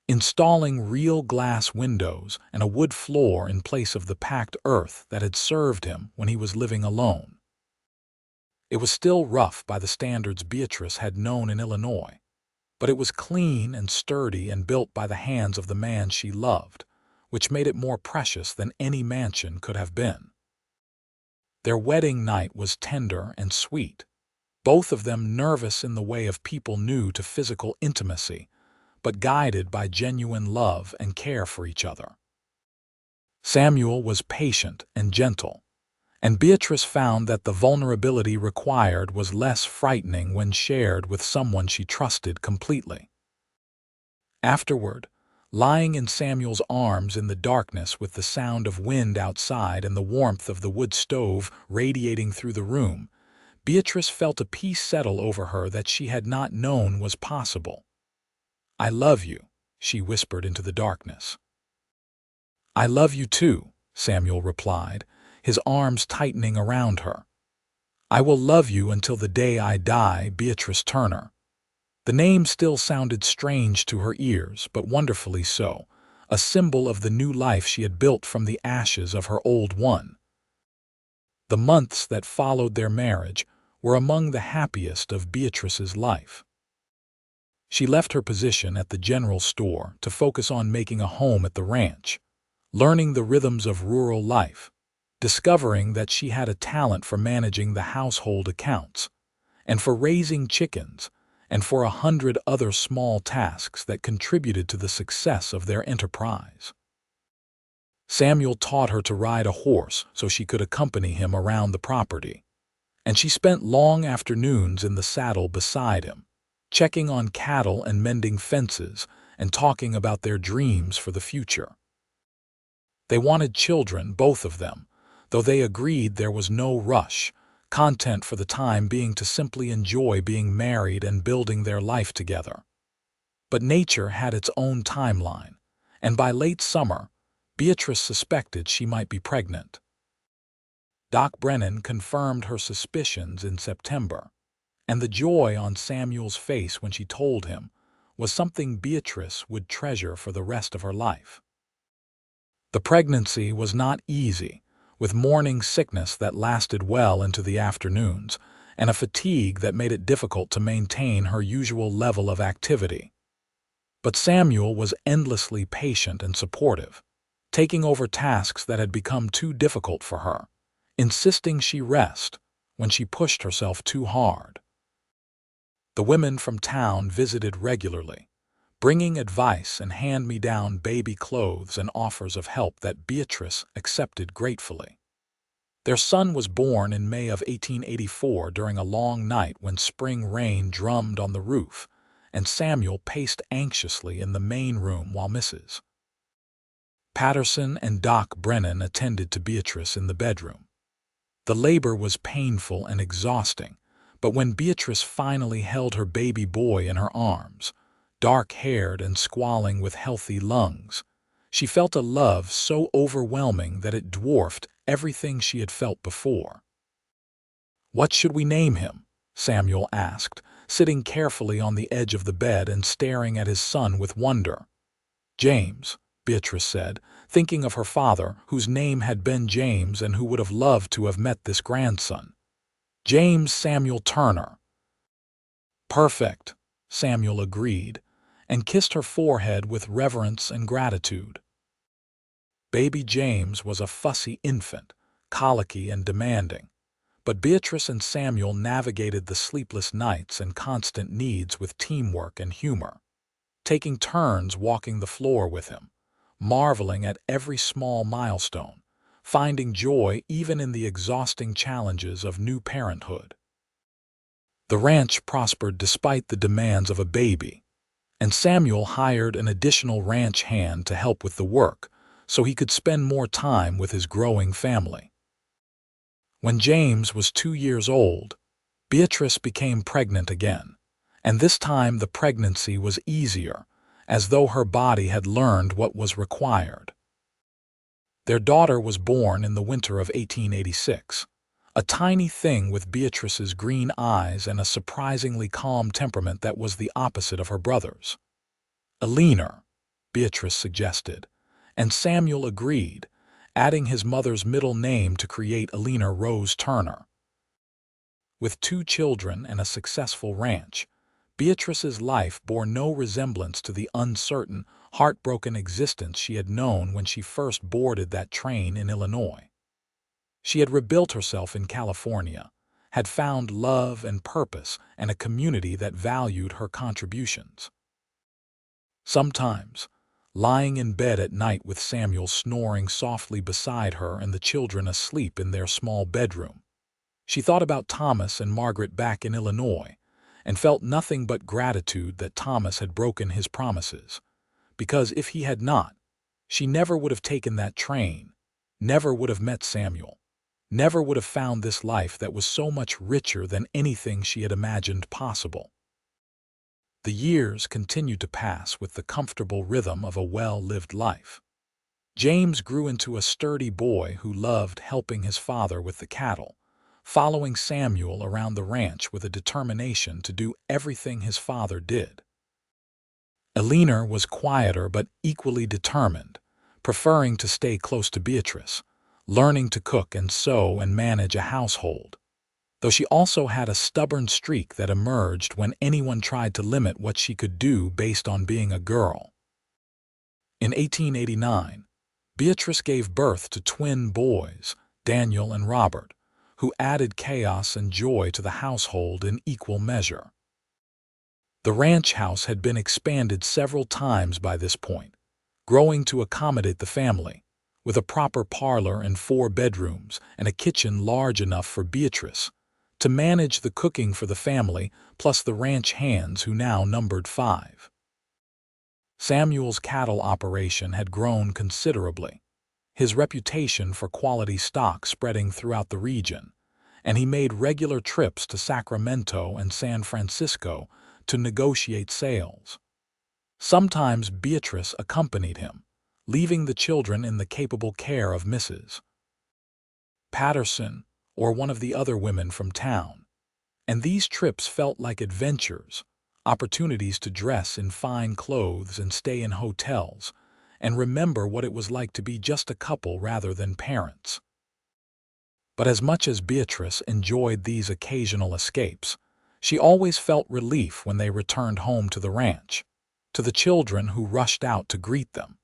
installing real glass windows and a wood floor in place of the packed earth that had served him when he was living alone. It was still rough by the standards Beatrice had known in Illinois, but it was clean and sturdy and built by the hands of the man she loved, which made it more precious than any mansion could have been. Their wedding night was tender and sweet, both of them nervous in the way of people new to physical intimacy, but guided by genuine love and care for each other. Samuel was patient and gentle, and Beatrice found that the vulnerability required was less frightening when shared with someone she trusted completely. Afterward, lying in Samuel's arms in the darkness with the sound of wind outside and the warmth of the wood stove radiating through the room, Beatrice felt a peace settle over her that she had not known was possible. "I love you," she whispered into the darkness. "I love you too," Samuel replied, his arms tightening around her. "I will love you until the day I die, Beatrice Turner." The name still sounded strange to her ears, but wonderfully so, a symbol of the new life she had built from the ashes of her old one. The months that followed their marriage were among the happiest of Beatrice's life. She left her position at the general store to focus on making a home at the ranch, learning the rhythms of rural life, discovering that she had a talent for managing the household accounts, and for raising chickens, and for 100 other small tasks that contributed to the success of their enterprise. Samuel taught her to ride a horse so she could accompany him around the property, and she spent long afternoons in the saddle beside him, checking on cattle and mending fences and talking about their dreams for the future. They wanted children, both of them, though they agreed there was no rush, content for the time being to simply enjoy being married and building their life together. But nature had its own timeline, and by late summer, Beatrice suspected she might be pregnant. Doc Brennan confirmed her suspicions in September, and the joy on Samuel's face when she told him was something Beatrice would treasure for the rest of her life. The pregnancy was not easy, with morning sickness that lasted well into the afternoons, and a fatigue that made it difficult to maintain her usual level of activity. But Samuel was endlessly patient and supportive, taking over tasks that had become too difficult for her, insisting she rest when she pushed herself too hard. The women from town visited regularly, bringing advice and hand-me-down baby clothes and offers of help that Beatrice accepted gratefully. Their son was born in May of 1884 during a long night when spring rain drummed on the roof, and Samuel paced anxiously in the main room while Mrs. Patterson and Doc Brennan attended to Beatrice in the bedroom. The labor was painful and exhausting, but when Beatrice finally held her baby boy in her arms, dark-haired and squalling with healthy lungs, she felt a love so overwhelming that it dwarfed everything she had felt before. "What should we name him?" Samuel asked, sitting carefully on the edge of the bed and staring at his son with wonder. "James," Beatrice said, thinking of her father, whose name had been James and who would have loved to have met this grandson. "James Samuel Turner." "Perfect," Samuel agreed, and kissed her forehead with reverence and gratitude. Baby James was a fussy infant, colicky and demanding, but Beatrice and Samuel navigated the sleepless nights and constant needs with teamwork and humor, taking turns walking the floor with him, marveling at every small milestone, finding joy even in the exhausting challenges of new parenthood. The ranch prospered despite the demands of a baby, and Samuel hired an additional ranch hand to help with the work so he could spend more time with his growing family. When James was 2 years old, Beatrice became pregnant again, and this time the pregnancy was easier, as though her body had learned what was required. Their daughter was born in the winter of 1886, a tiny thing with Beatrice's green eyes and a surprisingly calm temperament that was the opposite of her brother's. "Eleanor," Beatrice suggested, and Samuel agreed, adding his mother's middle name to create Eleanor Rose Turner. With 2 children and a successful ranch, Beatrice's life bore no resemblance to the uncertain, heartbroken existence she had known when she first boarded that train in Illinois. She had rebuilt herself in California, had found love and purpose and a community that valued her contributions. Sometimes, lying in bed at night with Samuel snoring softly beside her and the children asleep in their small bedroom, she thought about Thomas and Margaret back in Illinois and felt nothing but gratitude that Thomas had broken his promises, because if he had not, she never would have taken that train, never would have met Samuel, never would have found this life that was so much richer than anything she had imagined possible. The years continued to pass with the comfortable rhythm of a well-lived life. James grew into a sturdy boy who loved helping his father with the cattle, following Samuel around the ranch with a determination to do everything his father did. Eleanor was quieter but equally determined, preferring to stay close to Beatrice, learning to cook and sew and manage a household, though she also had a stubborn streak that emerged when anyone tried to limit what she could do based on being a girl. In 1889, Beatrice gave birth to twin boys, Daniel and Robert, who added chaos and joy to the household in equal measure. The ranch house had been expanded several times by this point, growing to accommodate the family, with a proper parlor and 4 bedrooms and a kitchen large enough for Beatrice to manage the cooking for the family plus the ranch hands who now numbered 5. Samuel's cattle operation had grown considerably, his reputation for quality stock spreading throughout the region, and he made regular trips to Sacramento and San Francisco to negotiate sales. Sometimes Beatrice accompanied him, leaving the children in the capable care of Mrs. Patterson or one of the other women from town, and these trips felt like adventures, opportunities to dress in fine clothes and stay in hotels, and remember what it was like to be just a couple rather than parents. But as much as Beatrice enjoyed these occasional escapes, she always felt relief when they returned home to the ranch, to the children who rushed out to greet them,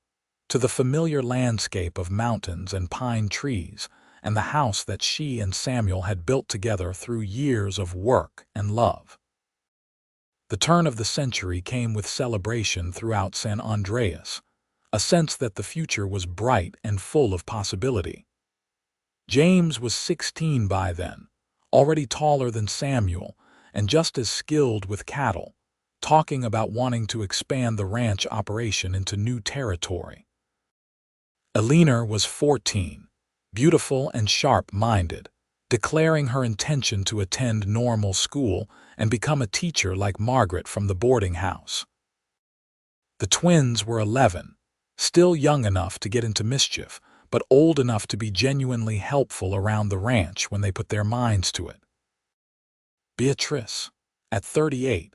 to the familiar landscape of mountains and pine trees, and the house that she and Samuel had built together through years of work and love. The turn of the century came with celebration throughout San Andreas, a sense that the future was bright and full of possibility. James was 16 by then, already taller than Samuel and just as skilled with cattle, talking about wanting to expand the ranch operation into new territory. Eleanor was 14, beautiful and sharp-minded, declaring her intention to attend normal school and become a teacher like Margaret from the boarding house. The twins were 11, still young enough to get into mischief, but old enough to be genuinely helpful around the ranch when they put their minds to it. Beatrice, at 38,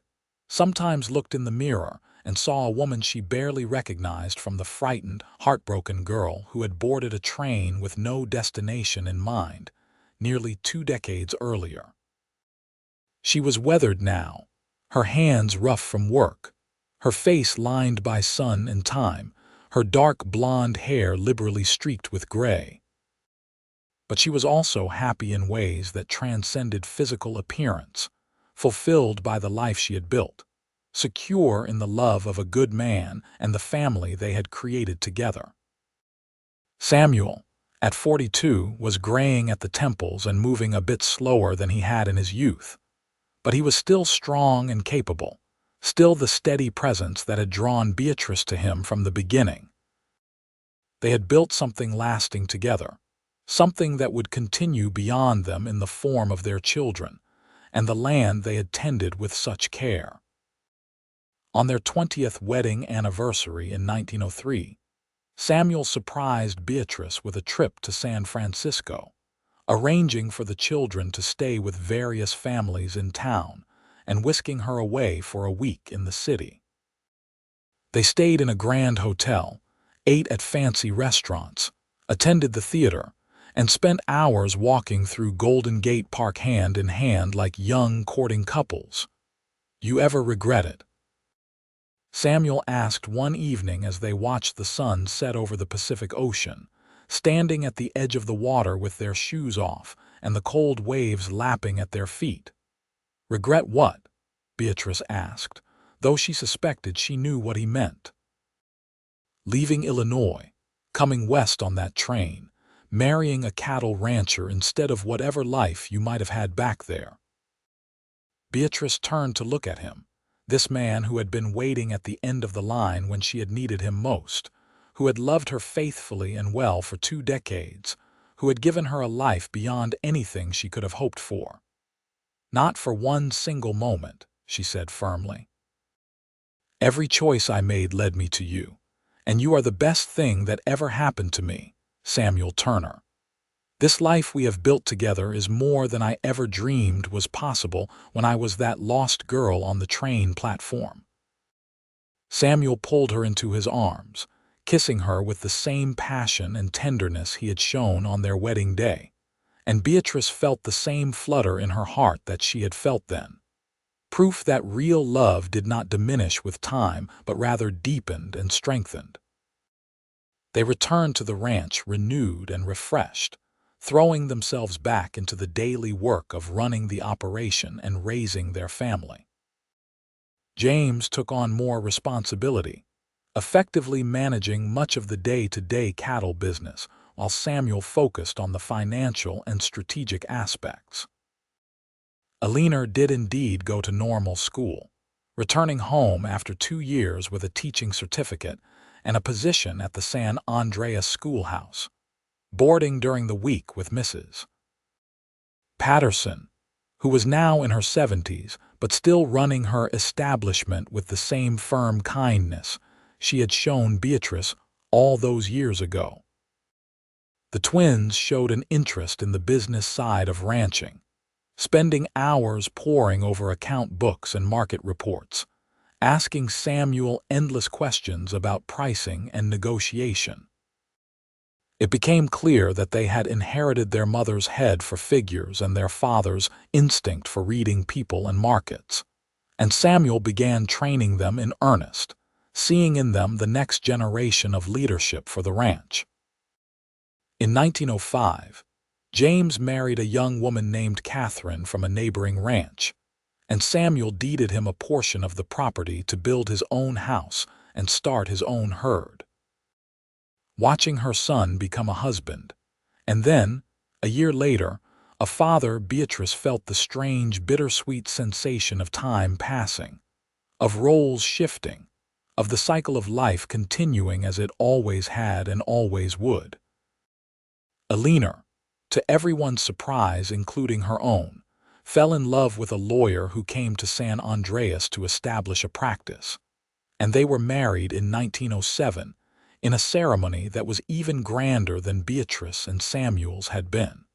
sometimes looked in the mirror and saw a woman she barely recognized from the frightened, heartbroken girl who had boarded a train with no destination in mind, nearly 2 decades earlier. She was weathered now, her hands rough from work, her face lined by sun and time, her dark blonde hair liberally streaked with gray. But she was also happy in ways that transcended physical appearance, fulfilled by the life she had built, secure in the love of a good man and the family they had created together. Samuel, at 42, was graying at the temples and moving a bit slower than he had in his youth, but he was still strong and capable, still the steady presence that had drawn Beatrice to him from the beginning. They had built something lasting together, something that would continue beyond them in the form of their children, and the land they had tended with such care. On their 20th wedding anniversary in 1903, Samuel surprised Beatrice with a trip to San Francisco, arranging for the children to stay with various families in town and whisking her away for a week in the city. They stayed in a grand hotel, ate at fancy restaurants, attended the theater, and spent hours walking through Golden Gate Park hand in hand like young courting couples. "You ever regret it?" Samuel asked one evening as they watched the sun set over the Pacific Ocean, standing at the edge of the water with their shoes off and the cold waves lapping at their feet. "Regret what?" Beatrice asked, though she suspected she knew what he meant. "Leaving Illinois, coming west on that train, marrying a cattle rancher instead of whatever life you might have had back there." Beatrice turned to look at him, this man who had been waiting at the end of the line when she had needed him most, who had loved her faithfully and well for 2 decades, who had given her a life beyond anything she could have hoped for. "Not for one single moment," she said firmly. "Every choice I made led me to you, and you are the best thing that ever happened to me, Samuel Turner." This life we have built together is more than I ever dreamed was possible when I was that lost girl on the train platform." Samuel pulled her into his arms, kissing her with the same passion and tenderness he had shown on their wedding day, and Beatrice felt the same flutter in her heart that she had felt then. Proof that real love did not diminish with time, but rather deepened and strengthened. They returned to the ranch renewed and refreshed, throwing themselves back into the daily work of running the operation and raising their family. James took on more responsibility, effectively managing much of the day-to-day cattle business, while Samuel focused on the financial and strategic aspects. Alina did indeed go to normal school, returning home after 2 years with a teaching certificate and a position at the San Andreas schoolhouse, boarding during the week with Mrs. Patterson, who was now in her 70s but still running her establishment with the same firm kindness she had shown Beatrice all those years ago. The twins showed an interest in the business side of ranching, spending hours poring over account books and market reports, asking Samuel endless questions about pricing and negotiation. It became clear that they had inherited their mother's head for figures and their father's instinct for reading people and markets, and Samuel began training them in earnest, seeing in them the next generation of leadership for the ranch. In 1905, James married a young woman named Catherine from a neighboring ranch, and Samuel deeded him a portion of the property to build his own house and start his own herd. Watching her son become a husband, and then, a year later, a father, Beatrice felt the strange, bittersweet sensation of time passing, of roles shifting, of the cycle of life continuing as it always had and always would. Alina, to everyone's surprise, including her own, fell in love with a lawyer who came to San Andreas to establish a practice, and they were married in 1907 in a ceremony that was even grander than Beatrice and Samuel's had been.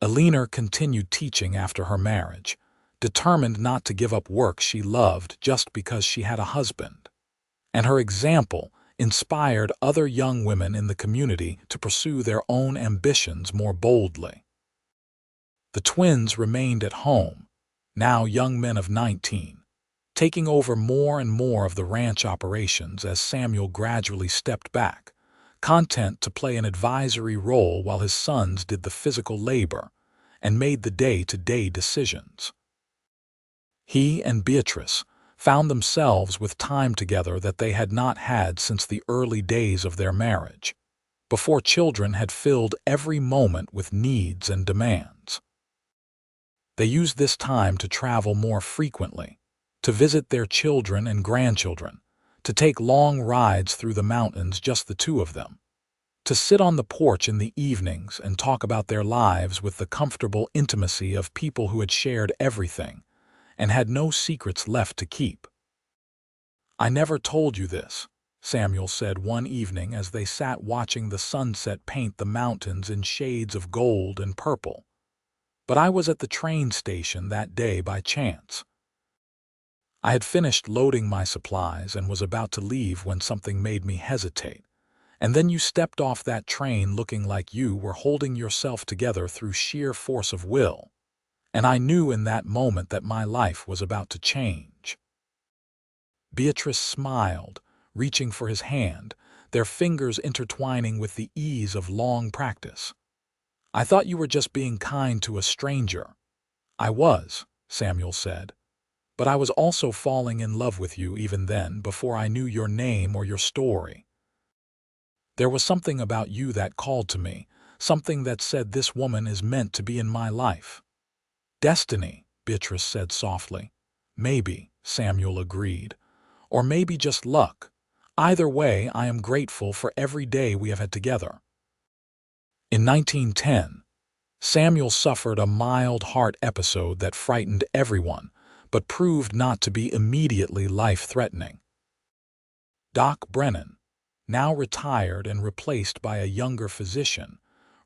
Alina continued teaching after her marriage, determined not to give up work she loved just because she had a husband, and her example inspired other young women in the community to pursue their own ambitions more boldly. The twins remained at home, now young men of 19, taking over more and more of the ranch operations as Samuel gradually stepped back, content to play an advisory role while his sons did the physical labor and made the day-to-day decisions. He and Beatrice found themselves with time together that they had not had since the early days of their marriage, before children had filled every moment with needs and demands. They used this time to travel more frequently, to visit their children and grandchildren, to take long rides through the mountains, just the two of them, to sit on the porch in the evenings and talk about their lives with the comfortable intimacy of people who had shared everything and had no secrets left to keep. "I never told you this," Samuel said one evening as they sat watching the sunset paint the mountains in shades of gold and purple, "but I was at the train station that day by chance. I had finished loading my supplies and was about to leave when something made me hesitate, and then you stepped off that train looking like you were holding yourself together through sheer force of will, and I knew in that moment that my life was about to change." Beatrice smiled, reaching for his hand, their fingers intertwining with the ease of long practice. "I thought you were just being kind to a stranger." "I was," Samuel said, "but I was also falling in love with you even then, before I knew your name or your story. There was something about you that called to me, something that said this woman is meant to be in my life." "Destiny," Beatrice said softly. "Maybe," Samuel agreed, "or maybe just luck. Either way, I am grateful for every day we have had together." In 1910, Samuel suffered a mild heart episode that frightened everyone, but proved not to be immediately life-threatening. Doc Brennan, now retired and replaced by a younger physician,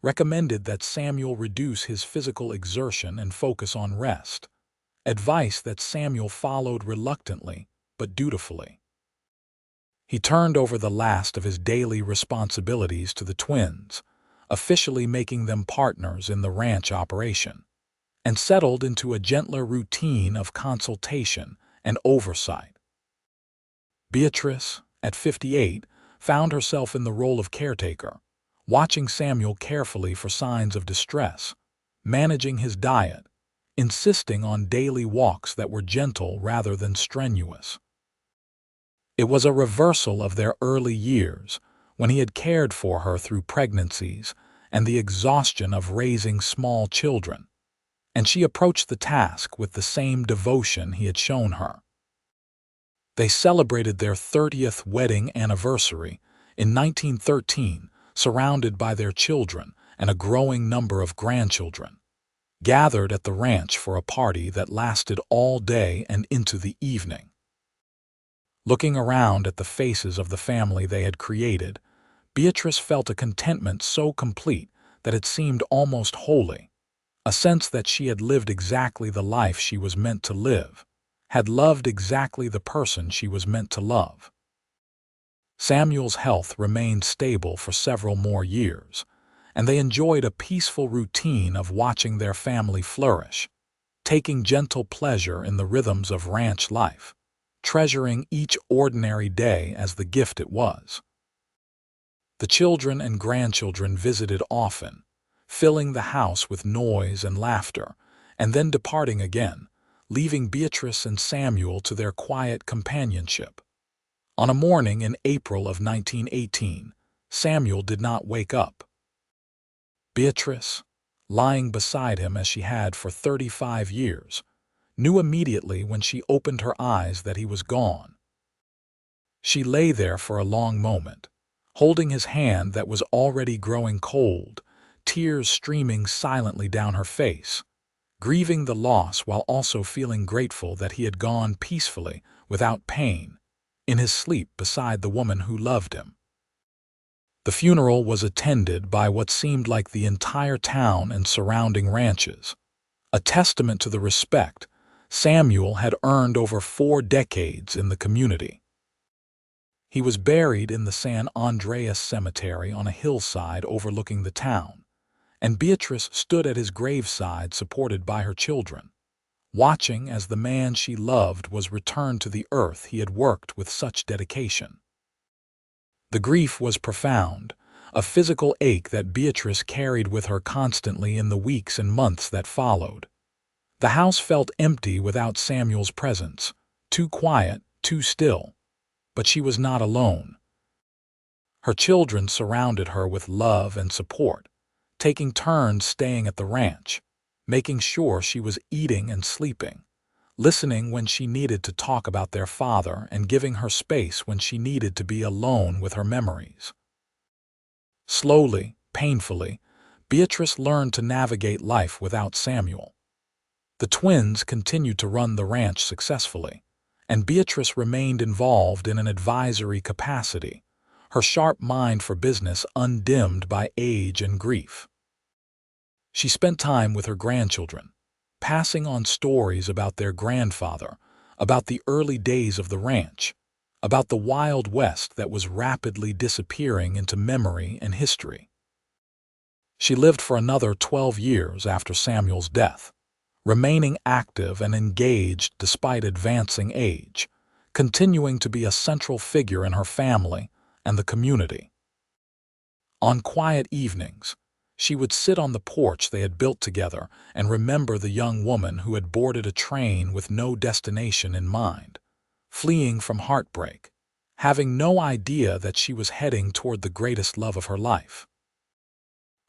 recommended that Samuel reduce his physical exertion and focus on rest, advice that Samuel followed reluctantly but dutifully. He turned over the last of his daily responsibilities to the twins, officially making them partners in the ranch operation, and settled into a gentler routine of consultation and oversight. Beatrice, at 58, found herself in the role of caretaker, watching Samuel carefully for signs of distress, managing his diet, insisting on daily walks that were gentle rather than strenuous. It was a reversal of their early years, when he had cared for her through pregnancies and the exhaustion of raising small children, and she approached the task with the same devotion he had shown her. They celebrated their 30th wedding anniversary in 1913, surrounded by their children and a growing number of grandchildren, gathered at the ranch for a party that lasted all day and into the evening. Looking around at the faces of the family they had created, Beatrice felt a contentment so complete that it seemed almost holy, a sense that she had lived exactly the life she was meant to live, had loved exactly the person she was meant to love. Samuel's health remained stable for several more years, and they enjoyed a peaceful routine of watching their family flourish, taking gentle pleasure in the rhythms of ranch life, treasuring each ordinary day as the gift it was. The children and grandchildren visited often, filling the house with noise and laughter, and then departing again, leaving Beatrice and Samuel to their quiet companionship. On a morning in April of 1918, Samuel did not wake up. Beatrice, lying beside him as she had for 35 years, knew immediately when she opened her eyes that he was gone. She lay there for a long moment, holding his hand that was already growing cold, tears streaming silently down her face, grieving the loss while also feeling grateful that he had gone peacefully, without pain, in his sleep beside the woman who loved him. The funeral was attended by what seemed like the entire town and surrounding ranches, a testament to the respect Samuel had earned over 4 decades in the community. He was buried in the San Andreas cemetery on a hillside overlooking the town, and Beatrice stood at his graveside supported by her children, watching as the man she loved was returned to the earth he had worked with such dedication. The grief was profound, a physical ache that Beatrice carried with her constantly in the weeks and months that followed. The house felt empty without Samuel's presence, too quiet, too still, but she was not alone. Her children surrounded her with love and support, taking turns staying at the ranch, making sure she was eating and sleeping, listening when she needed to talk about their father and giving her space when she needed to be alone with her memories. Slowly, painfully, Beatrice learned to navigate life without Samuel. The twins continued to run the ranch successfully, and Beatrice remained involved in an advisory capacity, her sharp mind for business undimmed by age and grief. She spent time with her grandchildren, passing on stories about their grandfather, about the early days of the ranch, about the Wild West that was rapidly disappearing into memory and history. She lived for another 12 years after Samuel's death, remaining active and engaged despite advancing age, continuing to be a central figure in her family and the community. On quiet evenings, she would sit on the porch they had built together and remember the young woman who had boarded a train with no destination in mind, fleeing from heartbreak, having no idea that she was heading toward the greatest love of her life.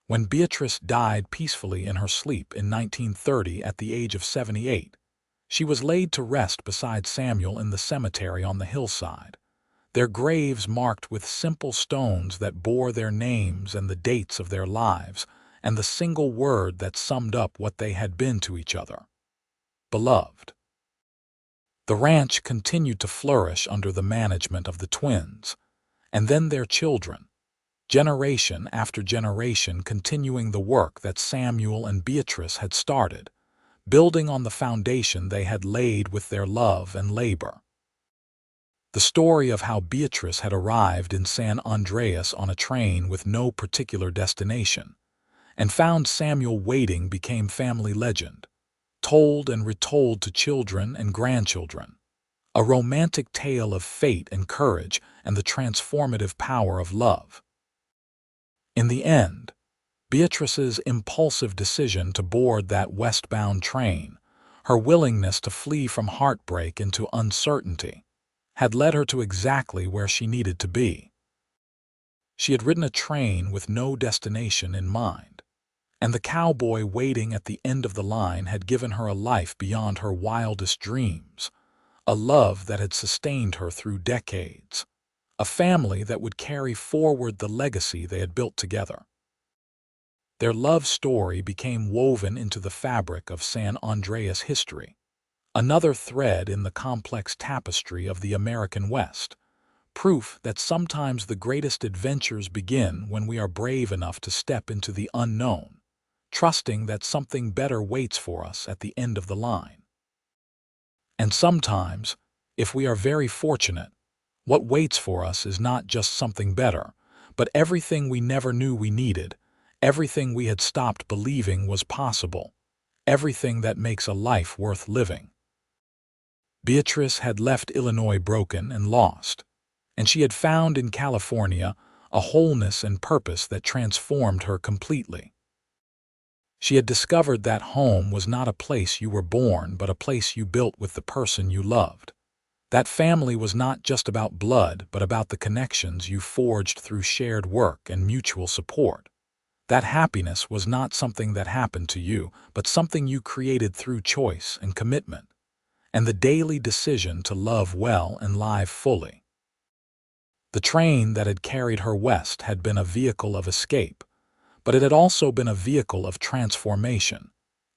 When Beatrice died peacefully in her sleep in 1930 at the age of 78, she was laid to rest beside Samuel in the cemetery on the hillside, their graves marked with simple stones that bore their names and the dates of their lives, and the single word that summed up what they had been to each other: beloved. The ranch continued to flourish under the management of the twins, and then their children, generation after generation continuing the work that Samuel and Beatrice had started, building on the foundation they had laid with their love and labor. The story of how Beatrice had arrived in San Andreas on a train with no particular destination, and found Samuel waiting became family legend, told and retold to children and grandchildren. A romantic tale of fate and courage and the transformative power of love. In the end, Beatrice's impulsive decision to board that westbound train, her willingness to flee from heartbreak into uncertainty, had led her to exactly where she needed to be. She had ridden a train with no destination in mind, and the cowboy waiting at the end of the line had given her a life beyond her wildest dreams, a love that had sustained her through decades, a family that would carry forward the legacy they had built together. Their love story became woven into the fabric of San Andreas history, another thread in the complex tapestry of the American West, proof that sometimes the greatest adventures begin when we are brave enough to step into the unknown, trusting that something better waits for us at the end of the line. And sometimes, if we are very fortunate, what waits for us is not just something better, but everything we never knew we needed, everything we had stopped believing was possible, everything that makes a life worth living. Beatrice had left Illinois broken and lost, and she had found in California a wholeness and purpose that transformed her completely. She had discovered that home was not a place you were born, but a place you built with the person you loved. That family was not just about blood, but about the connections you forged through shared work and mutual support. That happiness was not something that happened to you, but something you created through choice and commitment, and the daily decision to love well and live fully. The train that had carried her west had been a vehicle of escape, but it had also been a vehicle of transformation,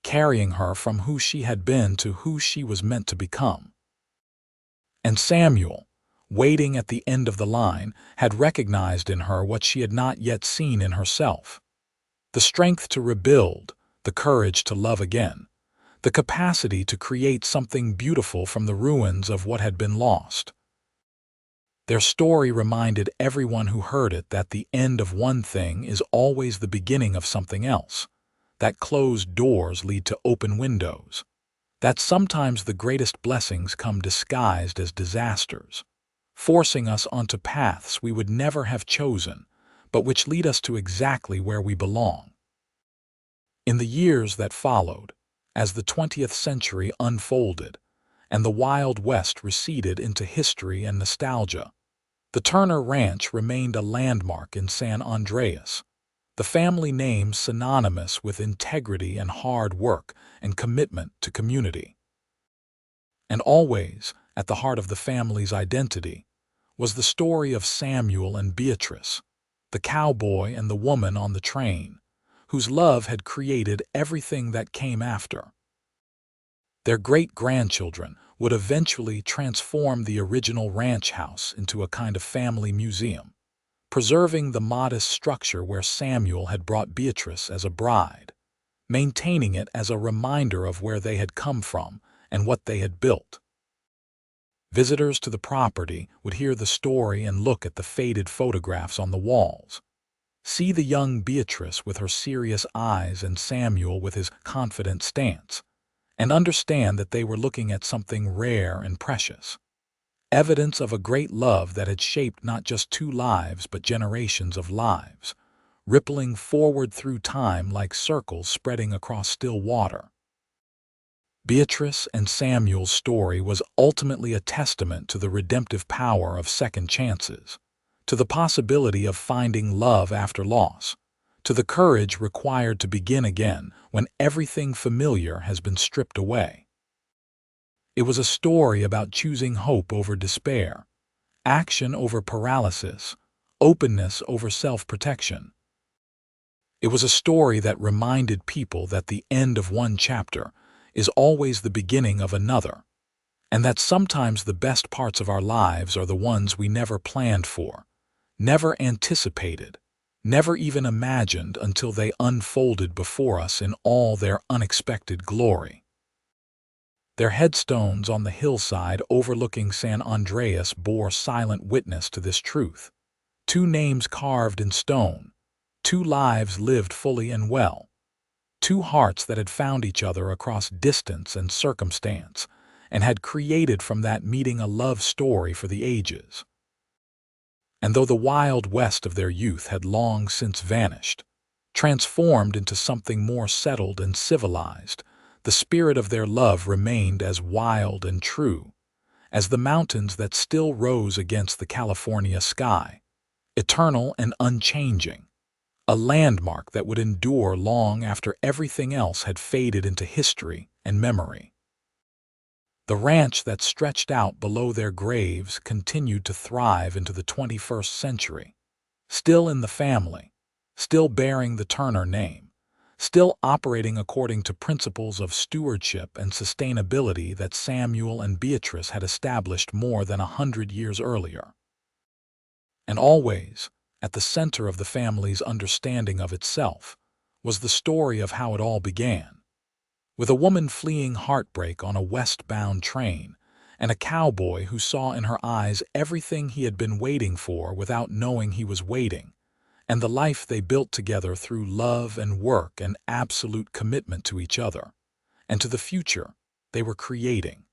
carrying her from who she had been to who she was meant to become. And Samuel, waiting at the end of the line, had recognized in her what she had not yet seen in herself: the strength to rebuild, the courage to love again, the capacity to create something beautiful from the ruins of what had been lost. Their story reminded everyone who heard it that the end of one thing is always the beginning of something else, that closed doors lead to open windows, that sometimes the greatest blessings come disguised as disasters, forcing us onto paths we would never have chosen, but which lead us to exactly where we belong. In the years that followed, as the 20th century unfolded, and the Wild West receded into history and nostalgia, the Turner Ranch remained a landmark in San Andreas, the family name synonymous with integrity and hard work and commitment to community. And always, at the heart of the family's identity, was the story of Samuel and Beatrice, the cowboy and the woman on the train, whose love had created everything that came after. Their great-grandchildren would eventually transform the original ranch house into a kind of family museum, preserving the modest structure where Samuel had brought Beatrice as a bride, maintaining it as a reminder of where they had come from and what they had built. Visitors to the property would hear the story and look at the faded photographs on the walls, see the young Beatrice with her serious eyes and Samuel with his confident stance, and understand that they were looking at something rare and precious, evidence of a great love that had shaped not just 2 lives but generations of lives, rippling forward through time like circles spreading across still water. Beatrice and Samuel's story was ultimately a testament to the redemptive power of second chances, to the possibility of finding love after loss, to the courage required to begin again when everything familiar has been stripped away. It was a story about choosing hope over despair, action over paralysis, openness over self-protection. It was a story that reminded people that the end of one chapter is always the beginning of another, and that sometimes the best parts of our lives are the ones we never planned for, never anticipated, never even imagined until they unfolded before us in all their unexpected glory. Their headstones on the hillside overlooking San Andreas bore silent witness to this truth. Two names carved in stone, two lives lived fully and well, two hearts that had found each other across distance and circumstance, and had created from that meeting a love story for the ages. And though the wild west of their youth had long since vanished, transformed into something more settled and civilized, the spirit of their love remained as wild and true as the mountains that still rose against the California sky, eternal and unchanging, a landmark that would endure long after everything else had faded into history and memory. The ranch that stretched out below their graves continued to thrive into the 21st century, still in the family, still bearing the Turner name, still operating according to principles of stewardship and sustainability that Samuel and Beatrice had established more than 100 years earlier. And always, at the center of the family's understanding of itself, was the story of how it all began. With a woman fleeing heartbreak on a westbound train, and a cowboy who saw in her eyes everything he had been waiting for without knowing he was waiting, and the life they built together through love and work and absolute commitment to each other, and to the future they were creating.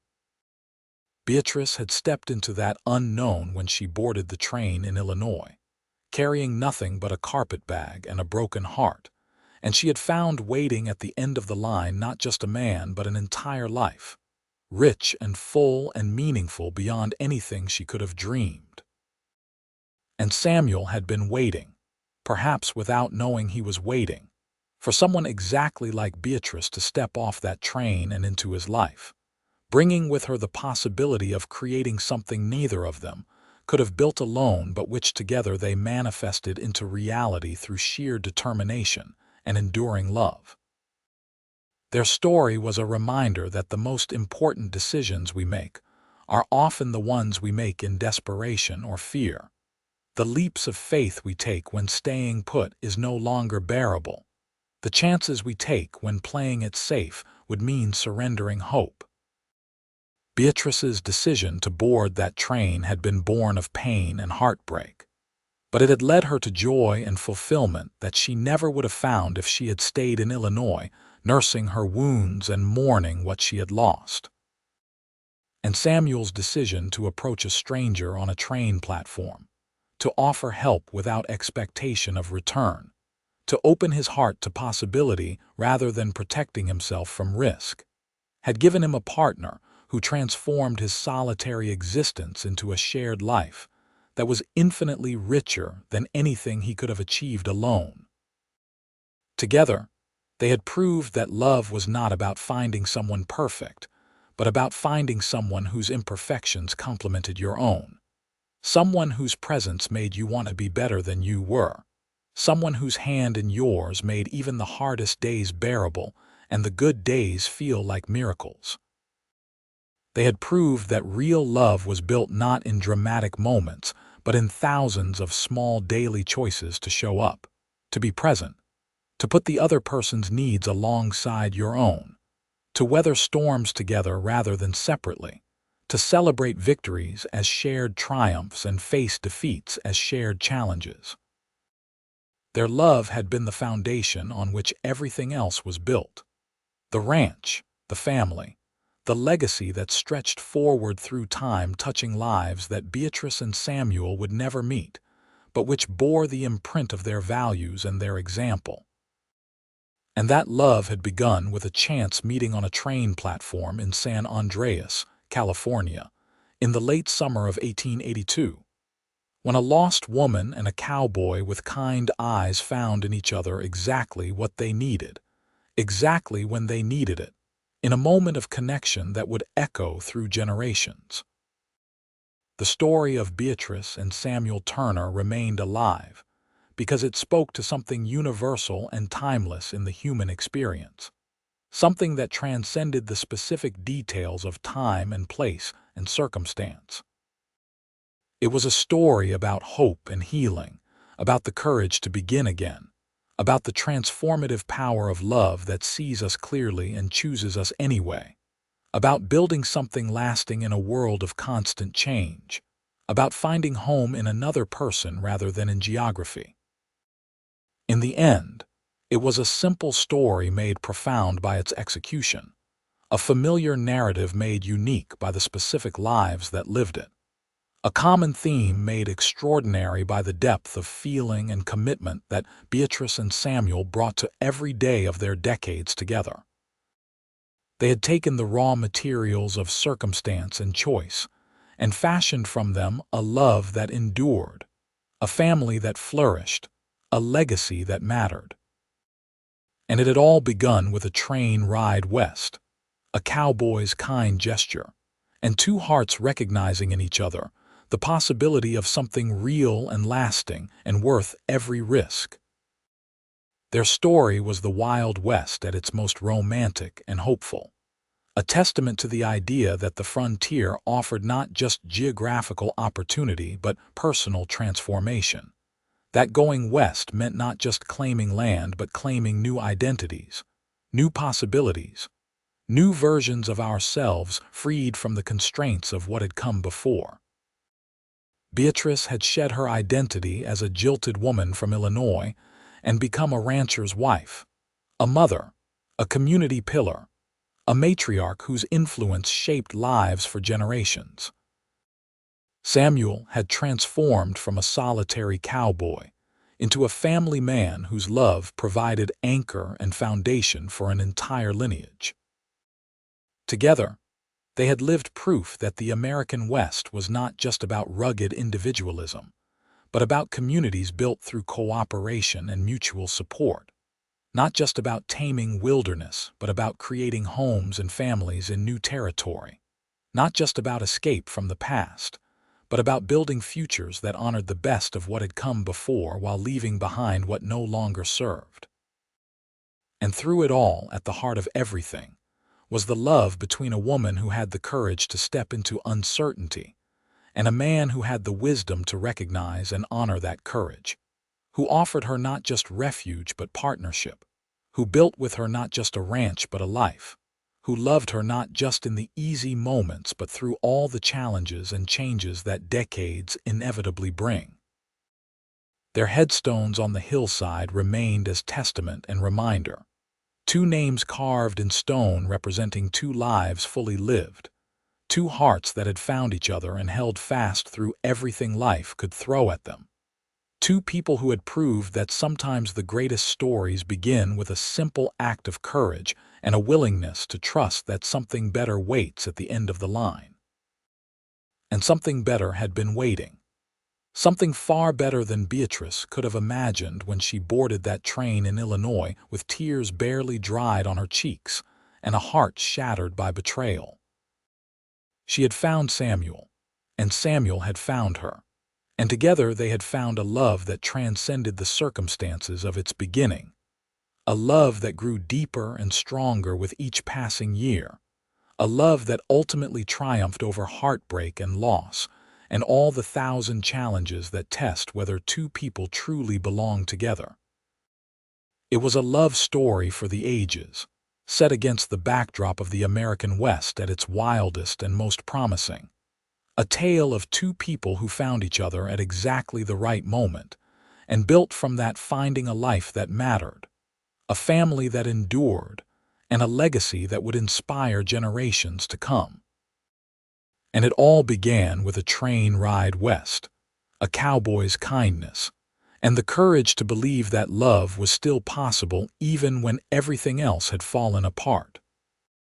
Beatrice had stepped into that unknown when she boarded the train in Illinois, carrying nothing but a carpet bag and a broken heart, and she had found waiting at the end of the line not just a man but an entire life, rich and full and meaningful beyond anything she could have dreamed. And Samuel had been waiting, perhaps without knowing he was waiting, for someone exactly like Beatrice to step off that train and into his life, bringing with her the possibility of creating something neither of them could have built alone but which together they manifested into reality through sheer determination and enduring love. Their story was a reminder that the most important decisions we make are often the ones we make in desperation or fear. The leaps of faith we take when staying put is no longer bearable. The chances we take when playing it safe would mean surrendering hope. Beatrice's decision to board that train had been born of pain and heartbreak, but it had led her to joy and fulfillment that she never would have found if she had stayed in Illinois, nursing her wounds and mourning what she had lost. And Samuel's decision to approach a stranger on a train platform, to offer help without expectation of return, to open his heart to possibility rather than protecting himself from risk, had given him a partner who transformed his solitary existence into a shared life that was infinitely richer than anything he could have achieved alone. Together, they had proved that love was not about finding someone perfect, but about finding someone whose imperfections complemented your own. Someone whose presence made you want to be better than you were. Someone whose hand in yours made even the hardest days bearable and the good days feel like miracles. They had proved that real love was built not in dramatic moments, but in thousands of small daily choices to show up, to be present, to put the other person's needs alongside your own, to weather storms together rather than separately, to celebrate victories as shared triumphs and face defeats as shared challenges. Their love had been the foundation on which everything else was built. The ranch, the family, the legacy that stretched forward through time, touching lives that Beatrice and Samuel would never meet, but which bore the imprint of their values and their example. And that love had begun with a chance meeting on a train platform in San Andreas, California, in the late summer of 1882, when a lost woman and a cowboy with kind eyes found in each other exactly what they needed, exactly when they needed it, in a moment of connection that would echo through generations. The story of Beatrice and Samuel Turner remained alive because it spoke to something universal and timeless in the human experience, something that transcended the specific details of time and place and circumstance. It was a story about hope and healing, about the courage to begin again, about the transformative power of love that sees us clearly and chooses us anyway, about building something lasting in a world of constant change, about finding home in another person rather than in geography. In the end, it was a simple story made profound by its execution, a familiar narrative made unique by the specific lives that lived it, a common theme made extraordinary by the depth of feeling and commitment that Beatrice and Samuel brought to every day of their decades together. They had taken the raw materials of circumstance and choice and fashioned from them a love that endured, a family that flourished, a legacy that mattered. And it had all begun with a train ride west, a cowboy's kind gesture, and two hearts recognizing in each other the possibility of something real and lasting and worth every risk. Their story was the Wild West at its most romantic and hopeful, a testament to the idea that the frontier offered not just geographical opportunity but personal transformation, that going west meant not just claiming land but claiming new identities, new possibilities, new versions of ourselves freed from the constraints of what had come before. Beatrice had shed her identity as a jilted woman from Illinois and become a rancher's wife, a mother, a community pillar, a matriarch whose influence shaped lives for generations. Samuel had transformed from a solitary cowboy into a family man whose love provided anchor and foundation for an entire lineage. Together, they had lived proof that the American West was not just about rugged individualism, but about communities built through cooperation and mutual support, not just about taming wilderness, but about creating homes and families in new territory, not just about escape from the past, but about building futures that honored the best of what had come before while leaving behind what no longer served. And through it all, at the heart of everything, was the love between a woman who had the courage to step into uncertainty and a man who had the wisdom to recognize and honor that courage, who offered her not just refuge but partnership, who built with her not just a ranch but a life, who loved her not just in the easy moments but through all the challenges and changes that decades inevitably bring. Their headstones on the hillside remained as testament and reminder, two names carved in stone representing two lives fully lived, two hearts that had found each other and held fast through everything life could throw at them. Two people who had proved that sometimes the greatest stories begin with a simple act of courage and a willingness to trust that something better waits at the end of the line. And something better had been waiting. Something far better than Beatrice could have imagined when she boarded that train in Illinois with tears barely dried on her cheeks and a heart shattered by betrayal. She had found Samuel, and Samuel had found her, and together they had found a love that transcended the circumstances of its beginning, a love that grew deeper and stronger with each passing year, a love that ultimately triumphed over heartbreak and loss, and all the thousand challenges that test whether two people truly belong together. It was a love story for the ages, set against the backdrop of the American West at its wildest and most promising. A tale of two people who found each other at exactly the right moment, and built from that finding a life that mattered, a family that endured, and a legacy that would inspire generations to come. And it all began with a train ride west, a cowboy's kindness, and the courage to believe that love was still possible even when everything else had fallen apart.